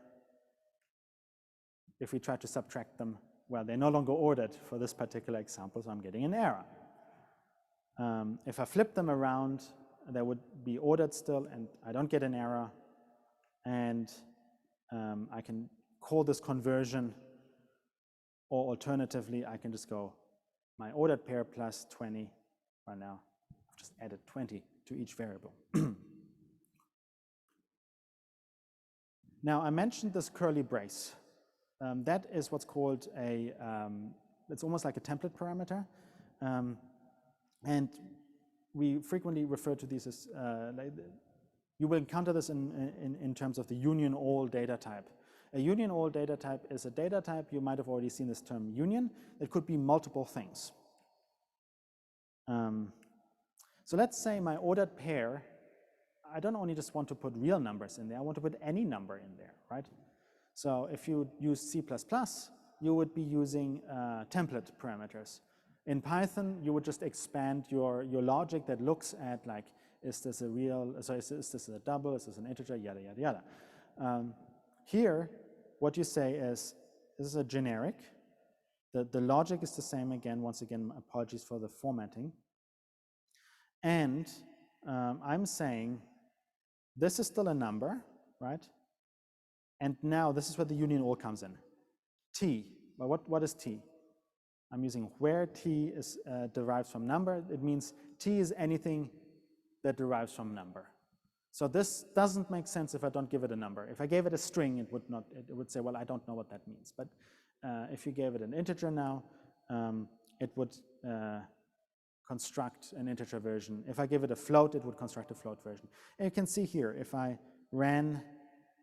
If we try to subtract them, well, they're no longer ordered for this particular example, so I'm getting an error. If I flip them around, they would be ordered still, and I don't get an error. And I can call this conversion, or alternatively, I can just go my ordered pair plus 20. Right now, I've just added 20 to each variable. Now, I mentioned this curly brace. That is what's called it's almost like a template parameter. And we frequently refer to these as, you will encounter this in terms of the union all data type. A union all data type is a data type, you might have already seen this term union. It could be multiple things. So let's say my ordered pair, I don't only just want to put real numbers in there, I want to put any number in there, right? So if you use C++, you would be using template parameters. In Python, you would just expand your logic that looks at, like, is this a real, sorry, is this a double, is this an integer, yada, yada, yada. Here, what you say is, this is a generic. The logic is the same again, once again, apologies for the formatting. And I'm saying, this is still a number, right? And now this is where the union all comes in. T, well, what is T? I'm using where T is derives from number. It means T is anything that derives from number. So this doesn't make sense if I don't give it a number. If I gave it a string, it would say, well, I don't know what that means. But if you gave it an integer now, it would construct an integer version. If I give it a float, it would construct a float version. And you can see here, if I ran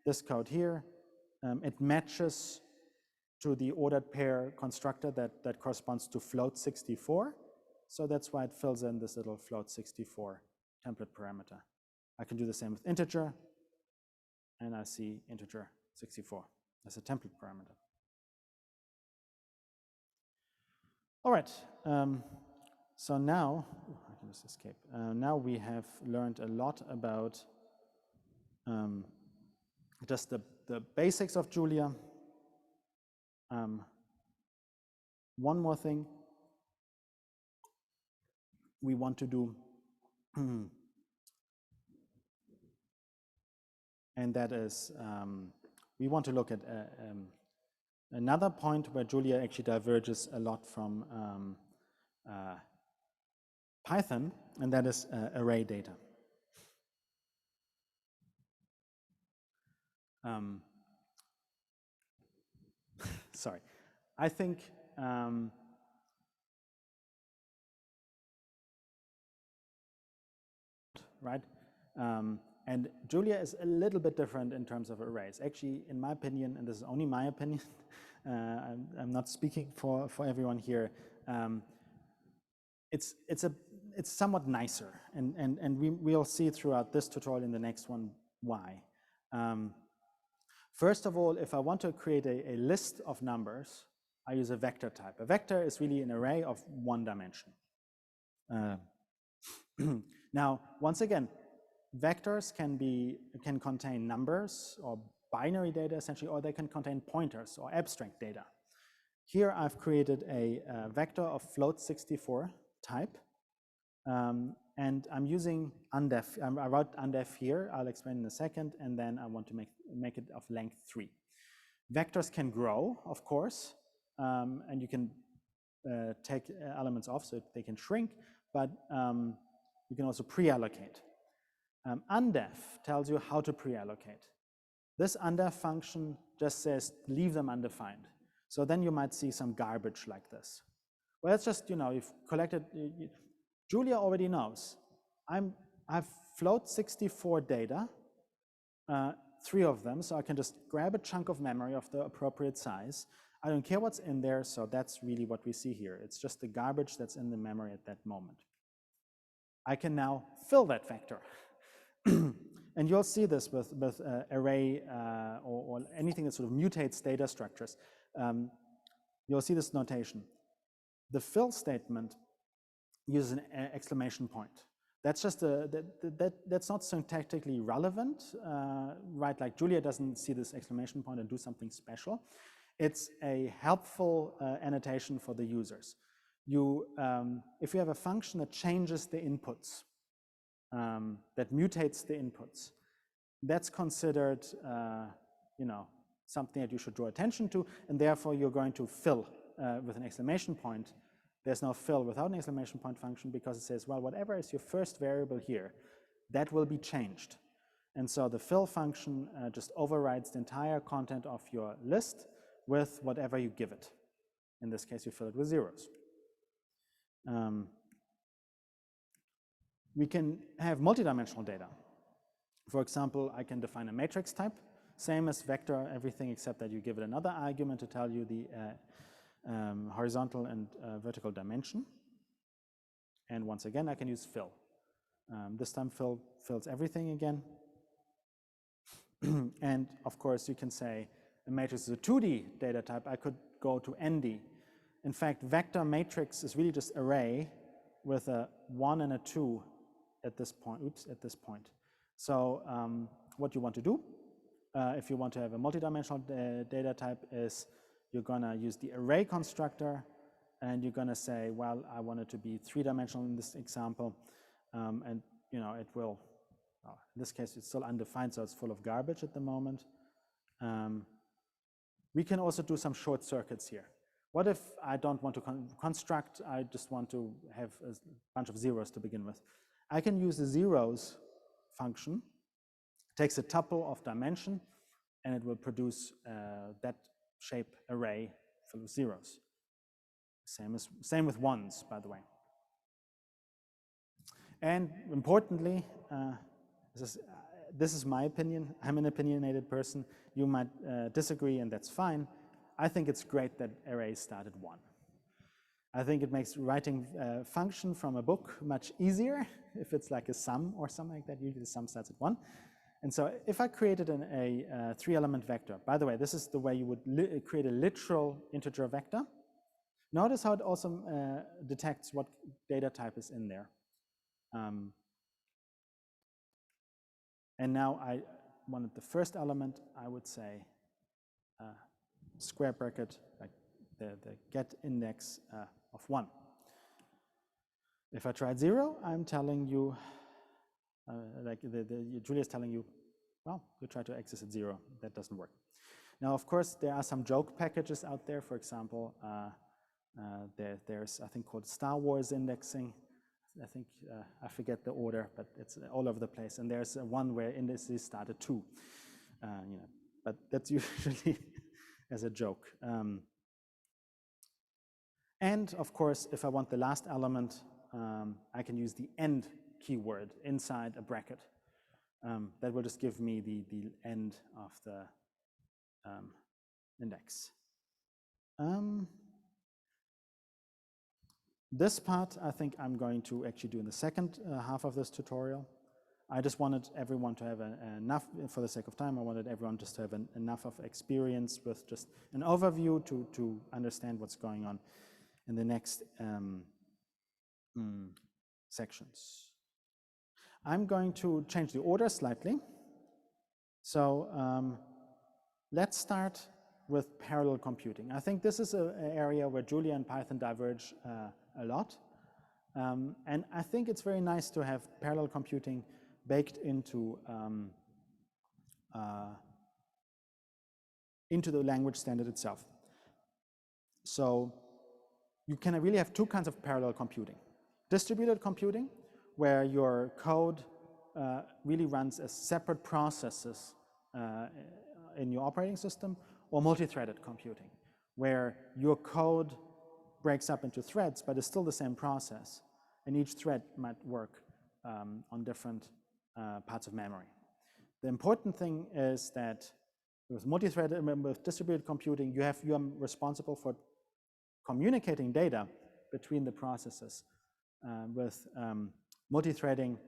this code here, it matches to the ordered pair constructor that corresponds to float 64. So that's why it fills in this little float 64 template parameter. I can do the same with integer, and I see integer 64 as a template parameter. All right, so now, I can just escape. Now we have learned a lot about just the basics of Julia. One more thing we want to do, and that is we want to look at another point where Julia actually diverges a lot from Python, and that is array data. Sorry, I think right? And Julia is a little bit different in terms of arrays. Actually, in my opinion, and this is only my opinion, I'm not speaking for everyone here, it's somewhat nicer, and we'll see throughout this tutorial and the next one why. First of all, if I want to create a list of numbers, I use a vector type. A vector is really an array of one dimension. Now, once again, vectors can contain numbers or binary data essentially, or they can contain pointers or abstract data. Here I've created a vector of float64 type, and I'm using undef. I wrote undef here, I'll explain in a second, and then I want to make it of length 3. Vectors can grow, of course, and you can take elements off so they can shrink, but you can also pre-allocate. Undef tells you how to pre-allocate. This undef function just says leave them undefined. So then you might see some garbage like this. Well, it's just, you've collected, Julia already knows. I've float64 data, 3 of them, so I can just grab a chunk of memory of the appropriate size. I don't care what's in there, so that's really what we see here. It's just the garbage that's in the memory at that moment. I can now fill that vector. And you'll see this with array or anything that sort of mutates data structures. You'll see this notation. The fill statement uses an exclamation point. That's just that's not syntactically relevant, right? Like Julia doesn't see this exclamation point and do something special. It's a helpful annotation for the users. If you have a function that changes the inputs, that mutates the inputs, that's considered, something that you should draw attention to, and therefore you're going to fill with an exclamation point. There's no fill without an exclamation point function because it says, well, whatever is your first variable here, that will be changed. And so the fill function just overrides the entire content of your list with whatever you give it. In this case, you fill it with zeros. We can have multidimensional data. For example, I can define a matrix type, same as vector, everything except that you give it another argument to tell you the horizontal and vertical dimension. And once again, I can use fill. This time fill fills everything again. And of course, you can say a matrix is a 2D data type. I could go to ND. In fact, vector matrix is really just array with a 1 and a 2 at this point. At this point. So what you want to do, if you want to have a multidimensional data type, is you're gonna use the array constructor, and you're gonna say, well, I want it to be 3-dimensional in this example, and it will. In this case, it's still undefined, so it's full of garbage at the moment. We can also do some short circuits here. What if I don't want to construct, I just want to have a bunch of zeros to begin with? I can use the zeros function, takes a tuple of dimension, and it will produce that shape array full of zeros. Same with ones, by the way. And importantly, this is my opinion. I'm an opinionated person. You might disagree, and that's fine. I think it's great that arrays start at 1. I think it makes writing a function from a book much easier if it's like a sum or something like that. Usually the sum starts at 1. And so if I created a 3-element vector, by the way, this is the way you would create a literal integer vector. Notice how it also detects what data type is in there. And now I wanted the first element, I would say square bracket, like the get index of 1. If I tried 0, I'm telling you, like Julia's telling you, well, you try to access at 0. That doesn't work. Now, of course, there are some joke packages out there. For example, there's, I think, called Star Wars indexing. I think, I forget the order, but it's all over the place. And there's one where indices start at 2. But that's usually as a joke. And of course, if I want the last element, I can use the end keyword inside a bracket. That will just give me the end of the index. This part, I think I'm going to actually do in the second half of this tutorial. I just wanted everyone to have enough, for the sake of time, I wanted everyone just to have enough of experience with just an overview to understand what's going on in the next sections. I'm going to change the order slightly. So let's start with parallel computing. I think this is an area where Julia and Python diverge a lot. And I think it's very nice to have parallel computing baked into the language standard itself. So you can really have two kinds of parallel computing. Distributed computing, where your code really runs as separate processes in your operating system, or multi-threaded computing, where your code breaks up into threads, but it's still the same process, and each thread might work on different parts of memory. The important thing is that with multi-threaded, with distributed computing, you are responsible for communicating data between the processes. With multi-threading,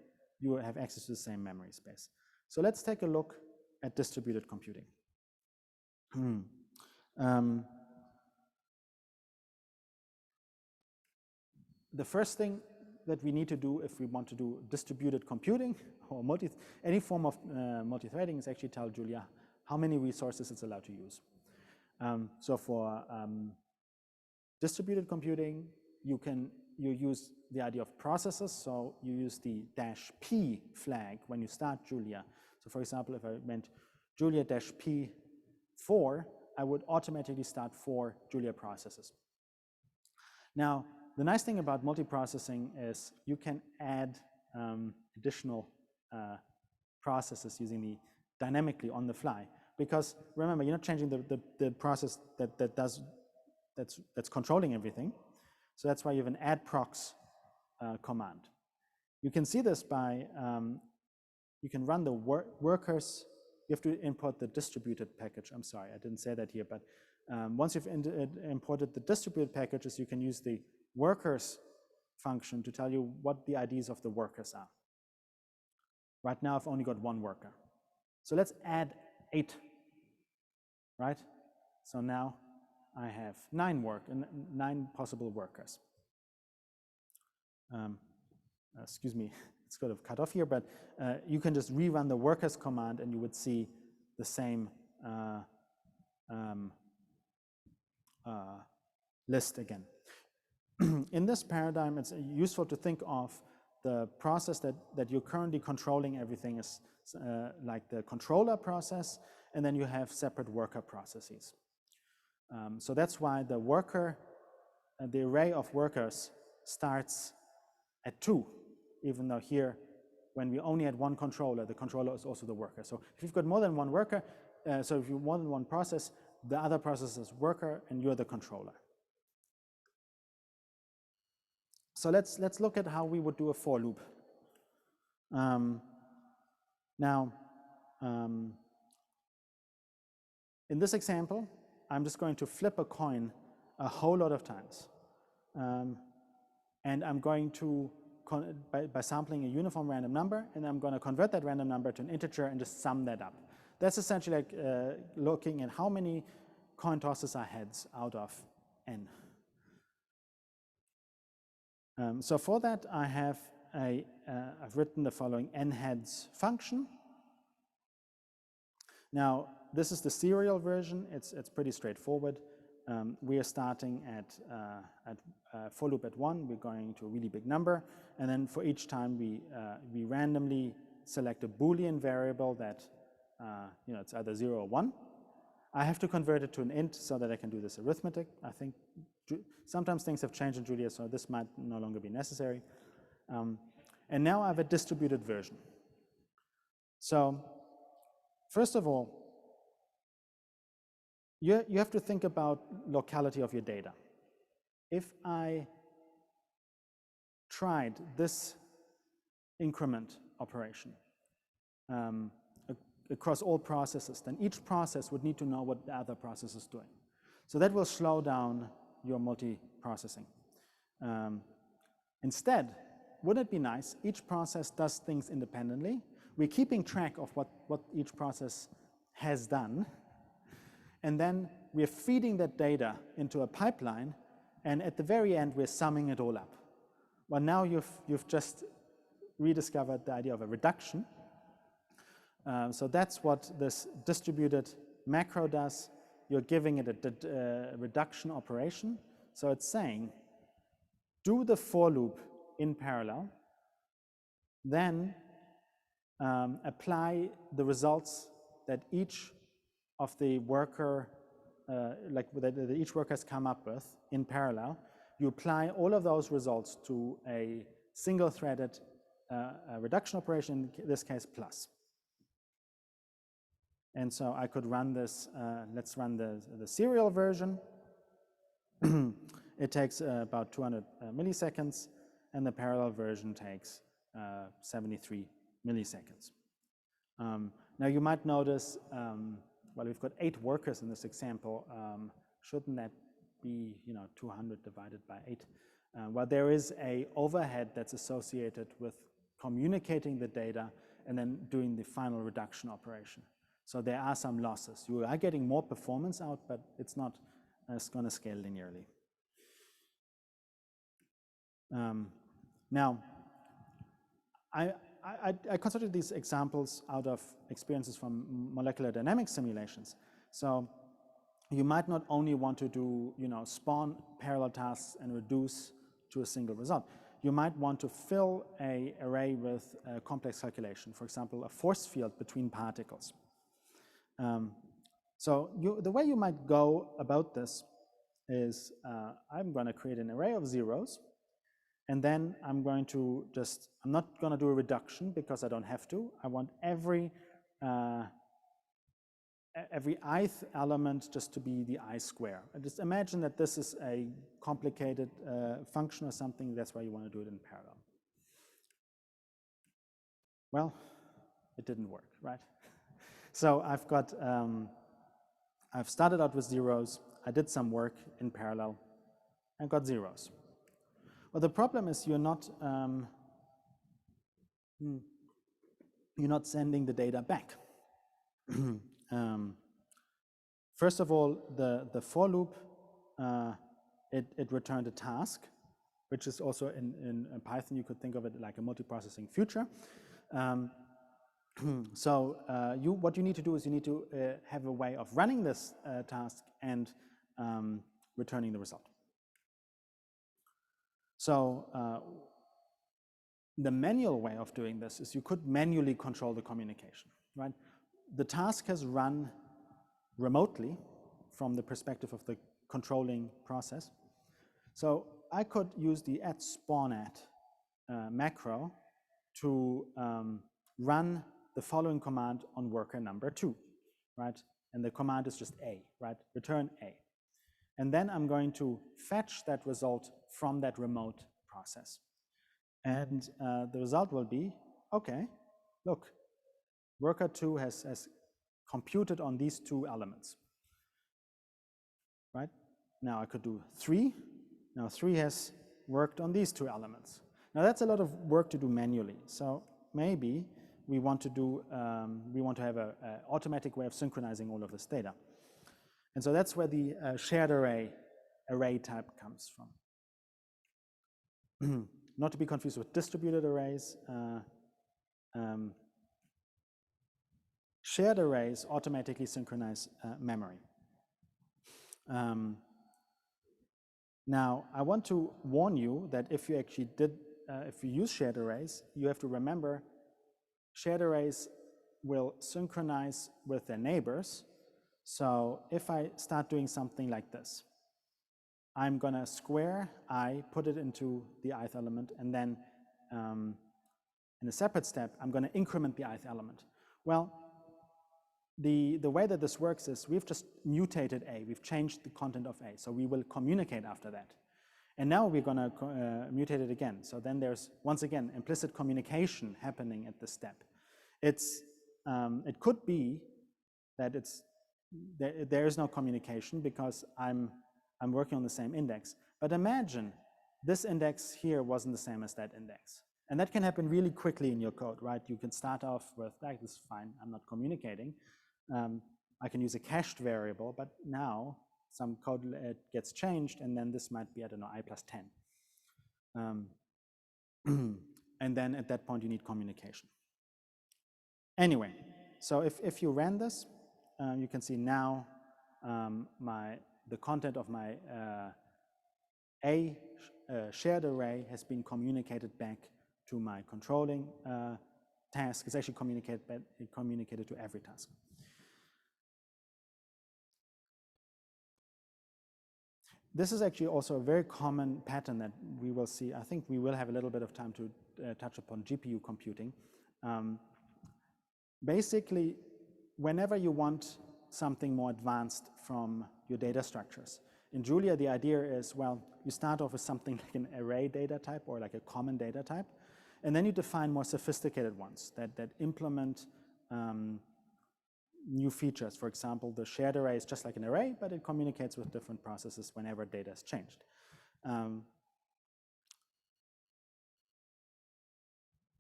you have access to the same memory space. So let's take a look at distributed computing. The first thing that we need to do if we want to do distributed computing or any form of multi-threading is actually tell Julia how many resources it's allowed to use. So for distributed computing, you use the idea of processes. So you use the -p flag when you start Julia. So for example, if I meant Julia -p4, I would automatically start 4 Julia processes. Now, the nice thing about multiprocessing is you can add additional processes using the dynamically on the fly. Because remember, you're not changing the process that's controlling everything. So that's why you have an add procs command. You can see this by, you can run the workers. You have to import the distributed package. I'm sorry, I didn't say that here, but once you've imported the distributed packages, you can use the workers function to tell you what the IDs of the workers are. Right now, I've only got 1 worker. So let's add 8, right? So now I have 9 possible workers. Excuse me, it's kind of cut off here, but you can just rerun the workers command and you would see the same list again. In this paradigm, it's useful to think of the process that you're currently controlling everything as like the controller process, and then you have separate worker processes. So that's why the worker, the array of workers starts at 2, even though here, when we only had 1 controller, the controller is also the worker. So if you've got more than 1 worker, so if you have more than 1 process, the other process is worker and you're the controller. So let's look at how we would do a for loop. Now, in this example, I'm just going to flip a coin a whole lot of times. And I'm going to, by sampling a uniform random number, and I'm going to convert that random number to an integer and just sum that up. That's essentially like looking at how many coin tosses are heads out of n. So for that, I have I've written the following n-heads function. Now, this is the serial version. It's pretty straightforward. We are starting at for loop at 1. We're going to a really big number, and then for each time we randomly select a Boolean variable that it's either 0 or 1. I have to convert it to an int so that I can do this arithmetic. I think sometimes things have changed in Julia, so this might no longer be necessary. And now I have a distributed version. So first of all, you have to think about locality of your data. If I tried this increment operation across all processes, then each process would need to know what the other process is doing. So that will slow down your multiprocessing. Instead, wouldn't it be nice? Each process does things independently. We're keeping track of what each process has done. And then we're feeding that data into a pipeline. And at the very end, we're summing it all up. Well, now you've just rediscovered the idea of a reduction. So that's what this distributed macro does. You're giving it a reduction operation. So it's saying, do the for loop in parallel, then apply the results that each of the worker, that each worker has come up with in parallel. You apply all of those results to a single-threaded reduction operation, in this case plus. And so I could run this, let's run the serial version. It takes about 200 milliseconds, and the parallel version takes 73 milliseconds. Now you might notice, well, we've got 8 workers in this example. Shouldn't that be 200 divided by 8? Well, there is a overhead that's associated with communicating the data and then doing the final reduction operation. So there are some losses. You are getting more performance out, but it's not going to scale linearly. Now, I consider these examples out of experiences from molecular dynamics simulations. So you might not only want to do, spawn parallel tasks and reduce to a single result. You might want to fill an array with a complex calculation, for example, a force field between particles. So the way you might go about this is I'm going to create an array of zeros, and then I'm not going to do a reduction because I don't have to. I want every ith element just to be the I square. And just imagine that this is a complicated function or something. That's why you want to do it in parallel. Well, it didn't work, right? So I've started out with zeros. I did some work in parallel and got zeros. Well, the problem is you're not sending the data back. First of all, the for loop, it returned a task, which is also in Python, you could think of it like a multiprocessing future. So what you need to do is you need to have a way of running this task and returning the result. So the manual way of doing this is you could manually control the communication, right? The task has run remotely from the perspective of the controlling process. So I could use the @spawnAt macro to run the following command on worker number 2, right? And the command is just A, right? Return A. And then I'm going to fetch that result from that remote process. And the result will be, okay, look, worker 2 has computed on these 2 elements, right? Now I could do 3. Now 3 has worked on these 2 elements. Now that's a lot of work to do manually. So maybe we want to have an automatic way of synchronizing all of this data. And so that's where the shared array type comes from. Not to be confused with distributed arrays. Shared arrays automatically synchronize memory. Now, I want to warn you that if you actually if you use shared arrays, you have to remember shared arrays will synchronize with their neighbors. So if I start doing something like this, I'm going to square I, put it into the ith element, and then in a separate step, I'm going to increment the ith element. Well, the way that this works is we've just mutated A. We've changed the content of A. So we will communicate after that. And now we're going to mutate it again. So then there's, once again, implicit communication happening at this step. It could be that there is no communication because I'm working on the same index. But imagine this index here wasn't the same as that index. And that can happen really quickly in your code, right? You can start off with, like, this is fine, I'm not communicating. I can use a cached variable, but now some code gets changed, and then this might be, I don't know, I plus 10. And then at that point, you need communication. Anyway, so if you ran this, you can see now the content of my shared array has been communicated back to my controlling task. It's actually communicated to every task. This is actually also a very common pattern that we will see. I think we will have a little bit of time to touch upon GPU computing. Basically, whenever you want something more advanced from your data structures, in Julia, the idea is, well, you start off with something like an array data type or like a common data type, and then you define more sophisticated ones that implement new features. For example, the shared array is just like an array, but it communicates with different processes whenever data is changed.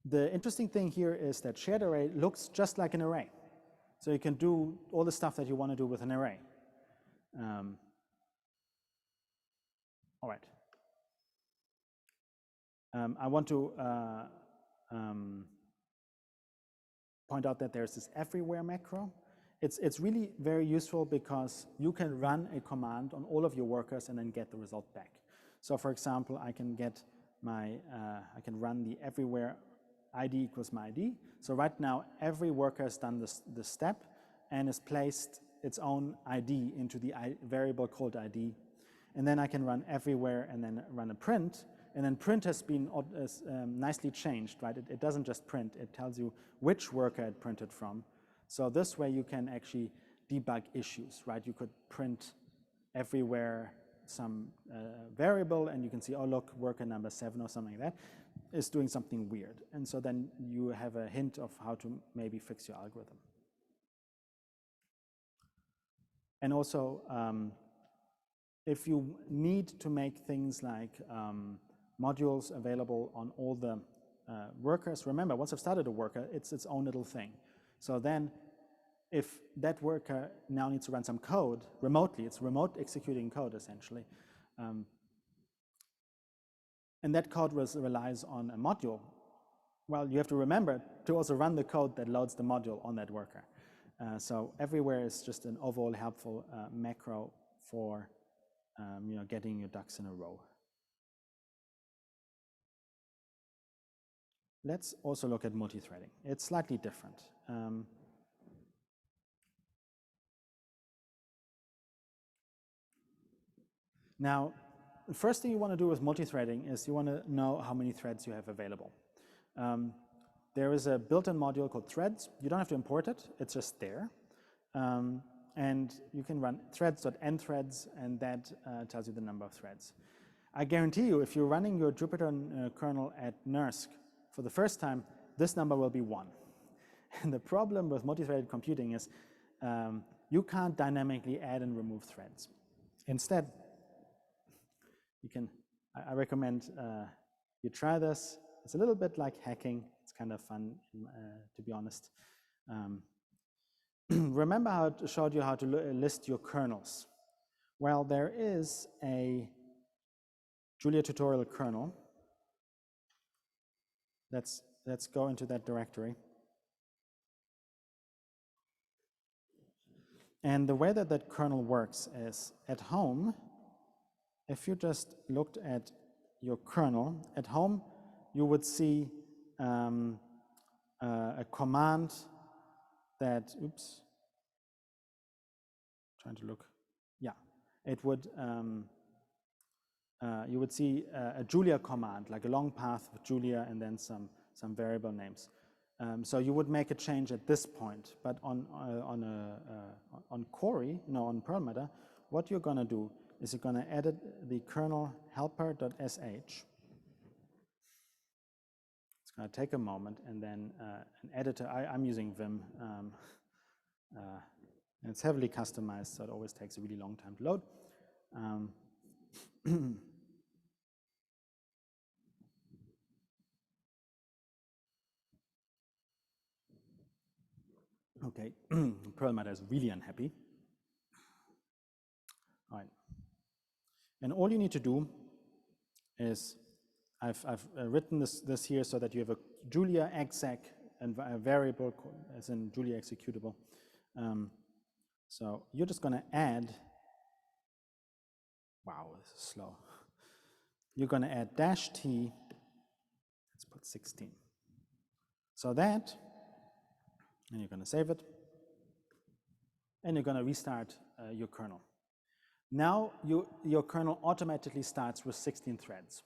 The interesting thing here is that shared array looks just like an array. So you can do all the stuff that you want to do with an array. All right. I want to point out that there's this everywhere macro. It's really very useful because you can run a command on all of your workers and then get the result back. So for example, I can get I can run the everywhere ID equals my ID. So right now, every worker has done this step and has placed its own ID into the variable called ID. And then I can run everywhere and then run a print. And then print has been nicely changed, right? It doesn't just print, it tells you which worker it printed from. So this way you can actually debug issues, right? You could print everywhere some variable and you can see, oh look, worker number 7 or something like that is doing something weird. And so then you have a hint of how to maybe fix your algorithm. And also, if you need to make things like modules available on all the workers, remember, once I've started a worker, it's its own little thing. So then if that worker now needs to run some code remotely, it's remote executing code essentially, and that code relies on a module, well, you have to remember to also run the code that loads the module on that worker. So everywhere is just an overall helpful macro for getting your ducks in a row. Let's also look at multi-threading. It's slightly different. Now, the first thing you want to do with multi-threading is you want to know how many threads you have available. There is a built-in module called threads. You don't have to import it, it's just there. And you can run threads.nthreads, and that tells you the number of threads. I guarantee you, if you're running your Jupyter kernel at NERSC for the first time, this number will be 1. And the problem with multi-threaded computing is you can't dynamically add and remove threads. Instead, you can, I recommend you try this. It's a little bit like hacking. It's kind of fun, to be honest. Remember how I showed you how to list your kernels? Well, there is a Julia tutorial kernel. Let's go into that directory. And the way that that kernel works is at home, if you just looked at your kernel, at home you would see a command that, oops, trying to look, yeah, it would, you would see a Julia command, like a long path with Julia and then some variable names. So you would make a change at this point, but on Cori, on Perlmutter, what you're going to do is you're going to edit the kernel helper.sh. It's going to take a moment, and then an editor. I'm using Vim, and it's heavily customized, so it always takes a really long time to load. Okay, Perlmutter is really unhappy. All right. And all you need to do is, I've written this here so that you have a Julia exec and a variable as in Julia executable. So you're just going to add, wow, this is slow. You're going to add dash t, let's put 16. So that, and you're going to save it, and you're going to restart your kernel. Now your kernel automatically starts with 16 threads.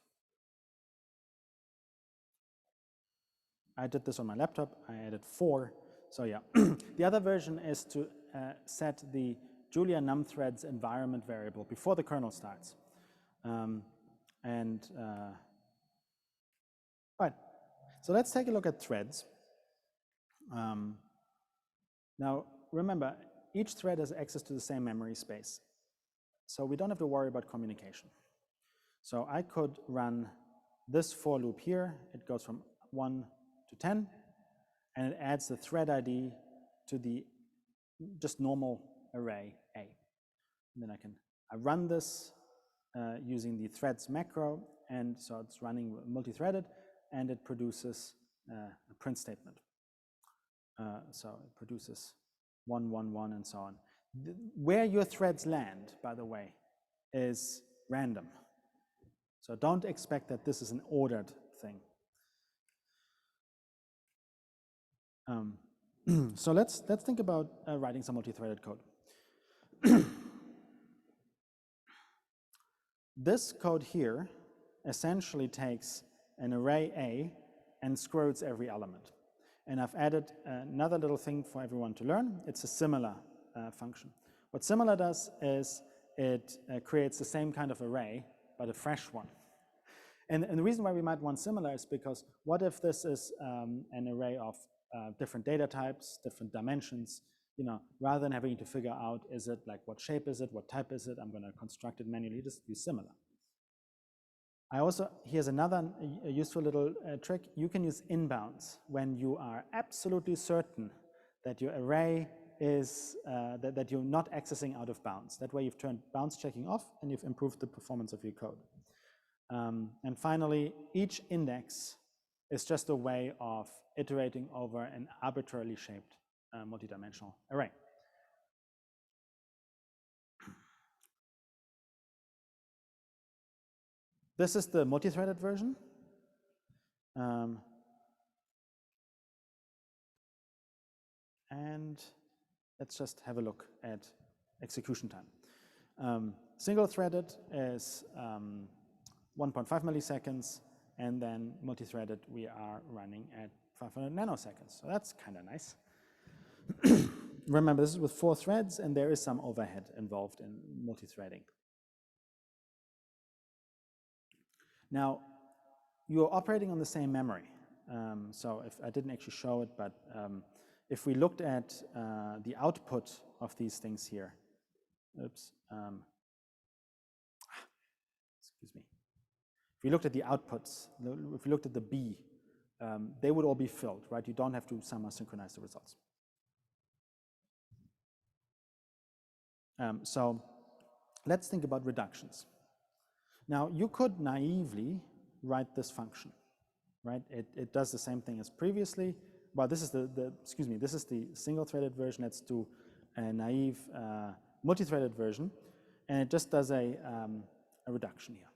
I did this on my laptop, I added 4, so yeah. The other version is to set the Julia num threads environment variable before the kernel starts. Right, so let's take a look at threads. Now remember, each thread has access to the same memory space, so we don't have to worry about communication. So I could run this for loop here, it goes from 1 to 10, and it adds the thread ID to the just normal array A. And then I run this using the threads macro, and so it's running multi-threaded, and it produces a print statement. So it produces 1, 1, 1, and so on. Where your threads land, by the way, is random. So don't expect that this is an ordered thing. So let's think about writing some multi-threaded code. This code here essentially takes an array A and squares every element. And I've added another little thing for everyone to learn. It's a similar function. What similar does is it creates the same kind of array, but a fresh one. And the reason why we might want similar is because what if this is an array of different data types, different dimensions, you know, rather than having to figure out, is it like, what shape is it, what type is it, I'm going to construct it manually, just use similar. Here's another useful little trick. You can use inbounds when you are absolutely certain that your array is, that you're not accessing out of bounds. That way you've turned bounds checking off and you've improved the performance of your code. And finally, each index is just a way of iterating over an arbitrarily shaped multidimensional array. This is the multi-threaded version. And let's just have a look at execution time. Single-threaded is 1.5 milliseconds, and then multi-threaded we are running at 500 nanoseconds. So that's kind of nice. Remember, this is with 4 threads, and there is some overhead involved in multi-threading. Now, you're operating on the same memory. So if I didn't actually show it, but if we looked at the output of these things here, oops, excuse me. If we looked at the outputs, if we looked at the B, they would all be filled, right? You don't have to somehow synchronize the results. So let's think about reductions. Now, you could naively write this function, right? It does the same thing as previously. Well, this is this is the single-threaded version. Let's do a naive multi-threaded version, and it just does a reduction here.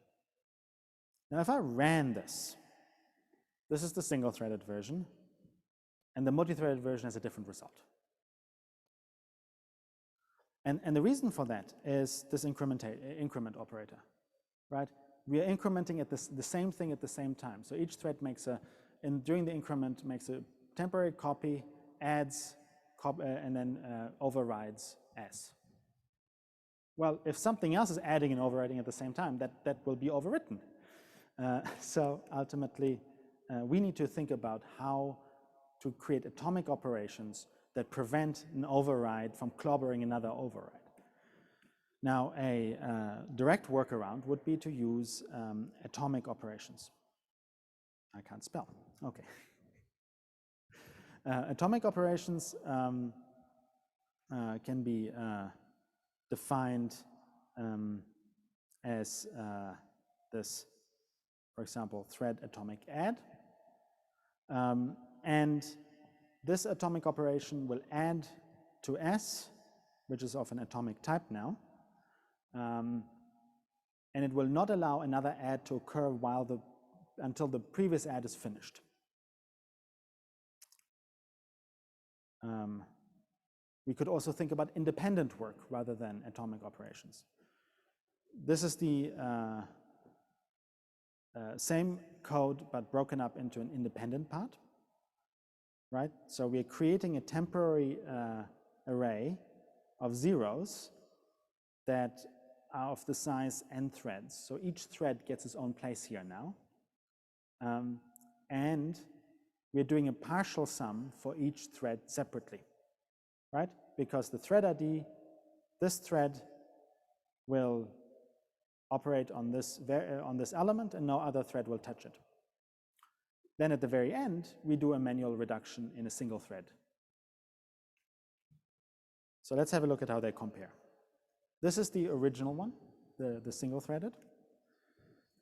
Now, if I ran this is the single-threaded version, and the multi-threaded version has a different result. And the reason for that is this increment operator, right? We are incrementing at the same thing at the same time. So each thread makes during the increment makes a temporary copy, adds, and then overrides S. Well, if something else is adding and overriding at the same time, that will be overwritten. So ultimately, we need to think about how to create atomic operations that prevent an override from clobbering another override. Now, a direct workaround would be to use atomic operations. I can't spell, okay. Atomic operations can be defined as this, for example, thread atomic add. And this atomic operation will add to S, which is of an atomic type now. And it will not allow another add to occur until the previous add is finished. We could also think about independent work rather than atomic operations. This is the same code but broken up into an independent part, right? So we're creating a temporary array of zeros that are of the size n threads. So each thread gets its own place here now. And we're doing a partial sum for each thread separately, right? Because the thread ID, this thread will operate on this element and no other thread will touch it. Then at the very end, we do a manual reduction in a single thread. So let's have a look at how they compare. This is the original one, the single threaded.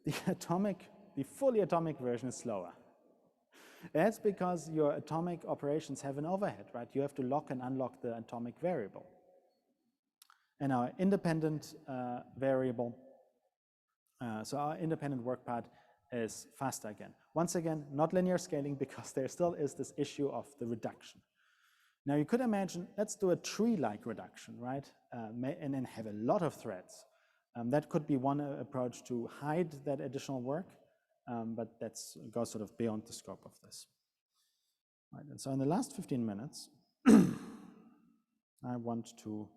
The fully atomic version is slower. That's because your atomic operations have an overhead, right? You have to lock and unlock the atomic variable. And our independent variable, so our independent work part is faster again. Once again, not linear scaling because there still is this issue of the reduction. Now you could imagine, let's do a tree-like reduction, right? And then have a lot of threads. That could be one approach to hide that additional work, but that goes sort of beyond the scope of this. Right, and so in the last 15 minutes, I want to,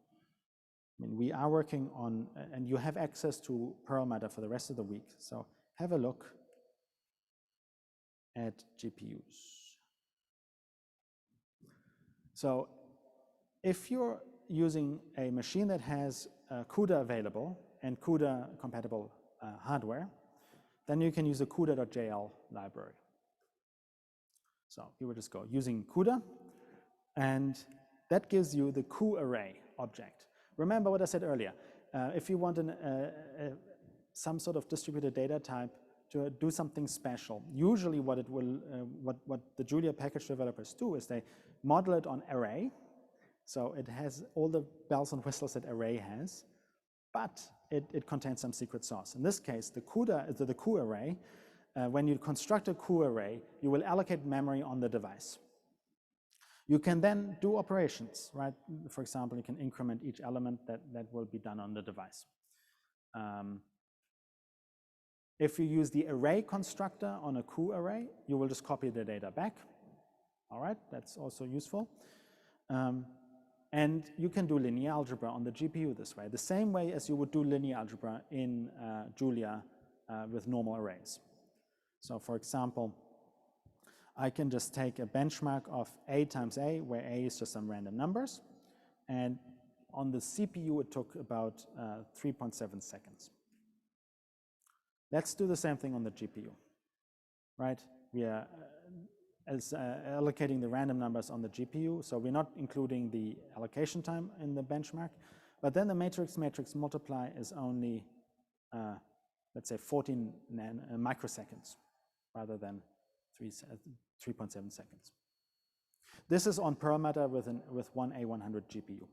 we are working on, and you have access to Perlmutter for the rest of the week, so have a look at GPUs. So if you're using a machine that has CUDA available and CUDA compatible hardware, then you can use a CUDA.jl library. So you would just go using CUDA, and that gives you the cuArray object. Remember what I said earlier. If you want some sort of distributed data type to do something special, usually what the Julia package developers do is they model it on array. So it has all the bells and whistles that array has, but it contains some secret sauce. In this case, the cuArray, when you construct a cuArray, you will allocate memory on the device. You can then do operations, right? For example, you can increment each element that will be done on the device. If you use the array constructor on a cuArray, you will just copy the data back. All right, that's also useful. And you can do linear algebra on the GPU this way, the same way as you would do linear algebra in Julia with normal arrays. So for example, I can just take a benchmark of A times A, where A is just some random numbers. And on the CPU, it took about 3.7 seconds. Let's do the same thing on the GPU, right? We are allocating the random numbers on the GPU, so we're not including the allocation time in the benchmark, but then the matrix multiply is only, let's say 14 microseconds rather than 3.7 seconds. This is on Perlmutter with one A100 GPU.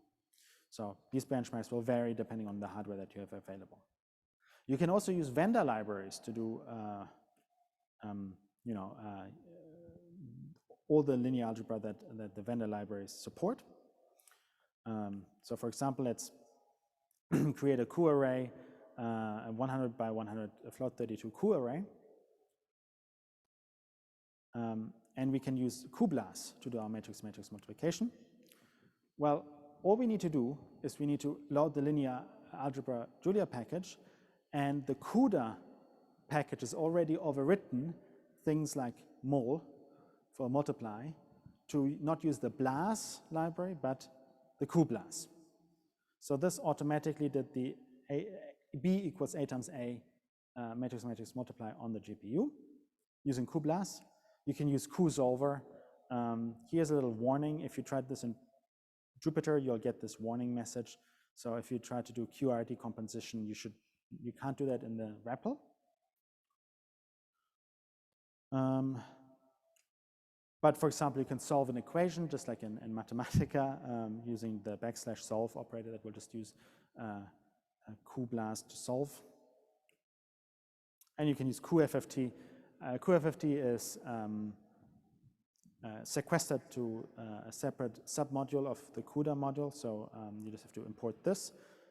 So these benchmarks will vary depending on the hardware that you have available. You can also use vendor libraries to do, all the linear algebra that the vendor libraries support. So for example, let's create a cuArray, a 100 by 100 float 32 cuArray. And we can use cuBLAS to do our matrix multiplication. Well, all we need to do is we need to load the linear algebra Julia package, and the CUDA package is already overwritten things like mul for multiply to not use the BLAS library, but the cuBLAS. So this automatically did the B equals A times A matrix multiply on the GPU using cuBLAS. You can use cuSolver. Here's a little warning. If you tried this in Jupyter, you'll get this warning message. So if you try to do QRT composition, you can't do that in the REPL. But for example, you can solve an equation just like in Mathematica using the \solve operator that we'll just use QBLAST to solve. And you can use QFFT. QFFT is sequestered to a separate submodule of the CUDA module. So you just have to import this.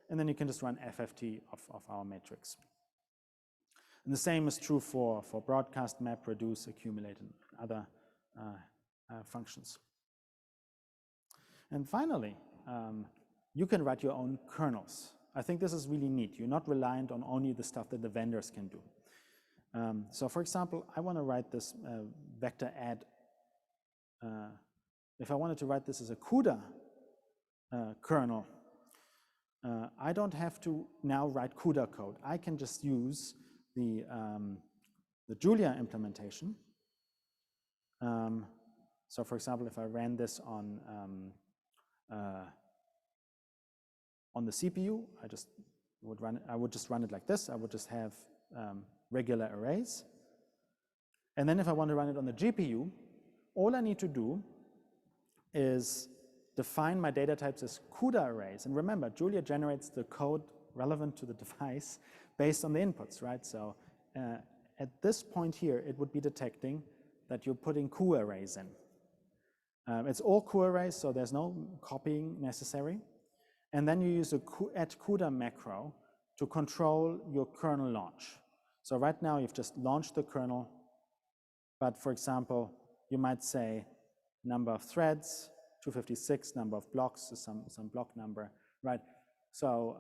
And then you can just run FFT of our matrix. And the same is true for broadcast, map, reduce, accumulate, and other functions. And finally, you can write your own kernels. I think this is really neat. You're not reliant on only the stuff that the vendors can do. So for example, I want to write this vector add. If I wanted to write this as a CUDA kernel, I don't have to now write CUDA code. I can just use the Julia implementation. So for example, if I ran this on the CPU, I would just run it like this. I would just have regular arrays. And then if I want to run it on the GPU, all I need to do is define my data types as CUDA arrays. And remember, Julia generates the code relevant to the device based on the inputs, right? So at this point here, it would be detecting that you're putting CU arrays in. It's all CU arrays, so there's no copying necessary. And then you use a add CUDA macro to control your kernel launch. So right now, you've just launched the kernel. But for example, you might say number of threads, 256, number of blocks is some block number, right? So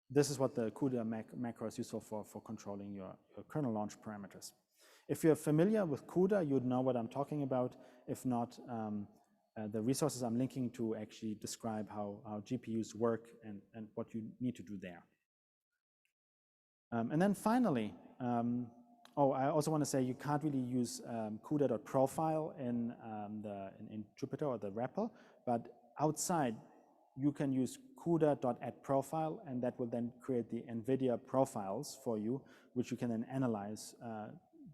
this is what the CUDA macro is useful for controlling your kernel launch parameters. If you're familiar with CUDA, you'd know what I'm talking about. If not, the resources I'm linking to actually describe how GPUs work and what you need to do there. And then finally, I also want to say you can't really use CUDA.profile in Jupyter or the REPL, but outside you can use CUDA.addProfile, and that will then create the NVIDIA profiles for you, which you can then analyze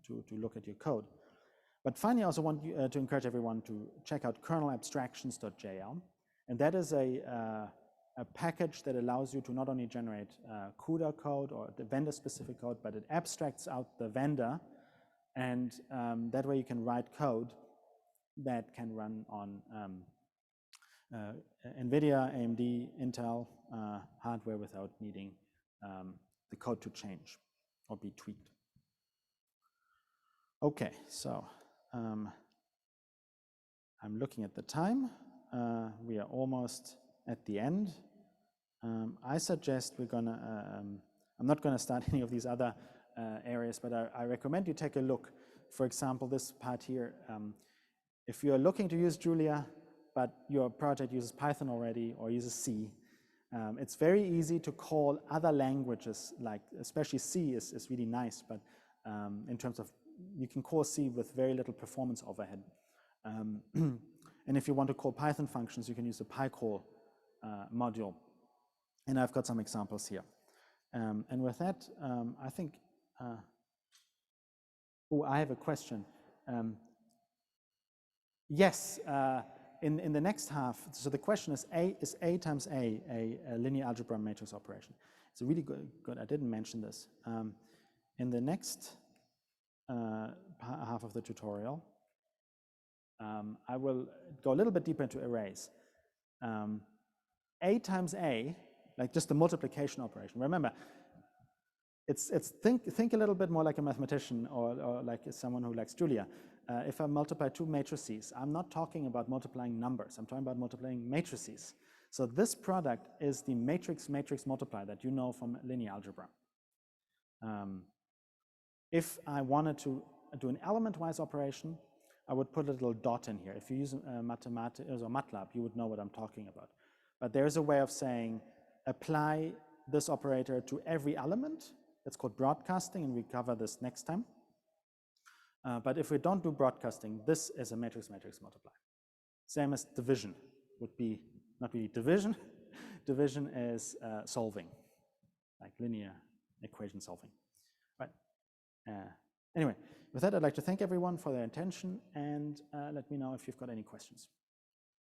to look at your code. But finally, I also want to encourage everyone to check out kernelabstractions.jl, and that is a package that allows you to not only generate CUDA code or the vendor-specific code, but it abstracts out the vendor, and that way you can write code that can run on NVIDIA, AMD, Intel hardware without needing the code to change or be tweaked. Okay, so I'm looking at the time. We are almost at the end. I suggest we're gonna, I'm not gonna start any of these other areas, but I recommend you take a look. For example, this part here, if you're looking to use Julia, but your project uses Python already or uses C, it's very easy to call other languages, like especially C is really nice, but in terms of, you can call C with very little performance overhead. And if you want to call Python functions, you can use the PyCall module. And I've got some examples here. And with that, I think, I have a question. Yes, in the next half, so the question is A times A linear algebra matrix operation? It's a really good, I didn't mention this. In the next half of the tutorial, I will go a little bit deeper into arrays. A times A, like just the multiplication operation. Remember, think a little bit more like a mathematician or like someone who likes Julia. If I multiply two matrices, I'm not talking about multiplying numbers. I'm talking about multiplying matrices. So this product is the matrix multiply that you know from linear algebra. If I wanted to do an element-wise operation, I would put a little dot in here. If you use mathematics or MATLAB, you would know what I'm talking about. But there's a way of saying, apply this operator to every element. It's called broadcasting, and we cover this next time. But if we don't do broadcasting, this is a matrix multiply. Same as division would be not really division. Division is solving, like linear equation solving. Right. Anyway, with that, I'd like to thank everyone for their attention, and let me know if you've got any questions.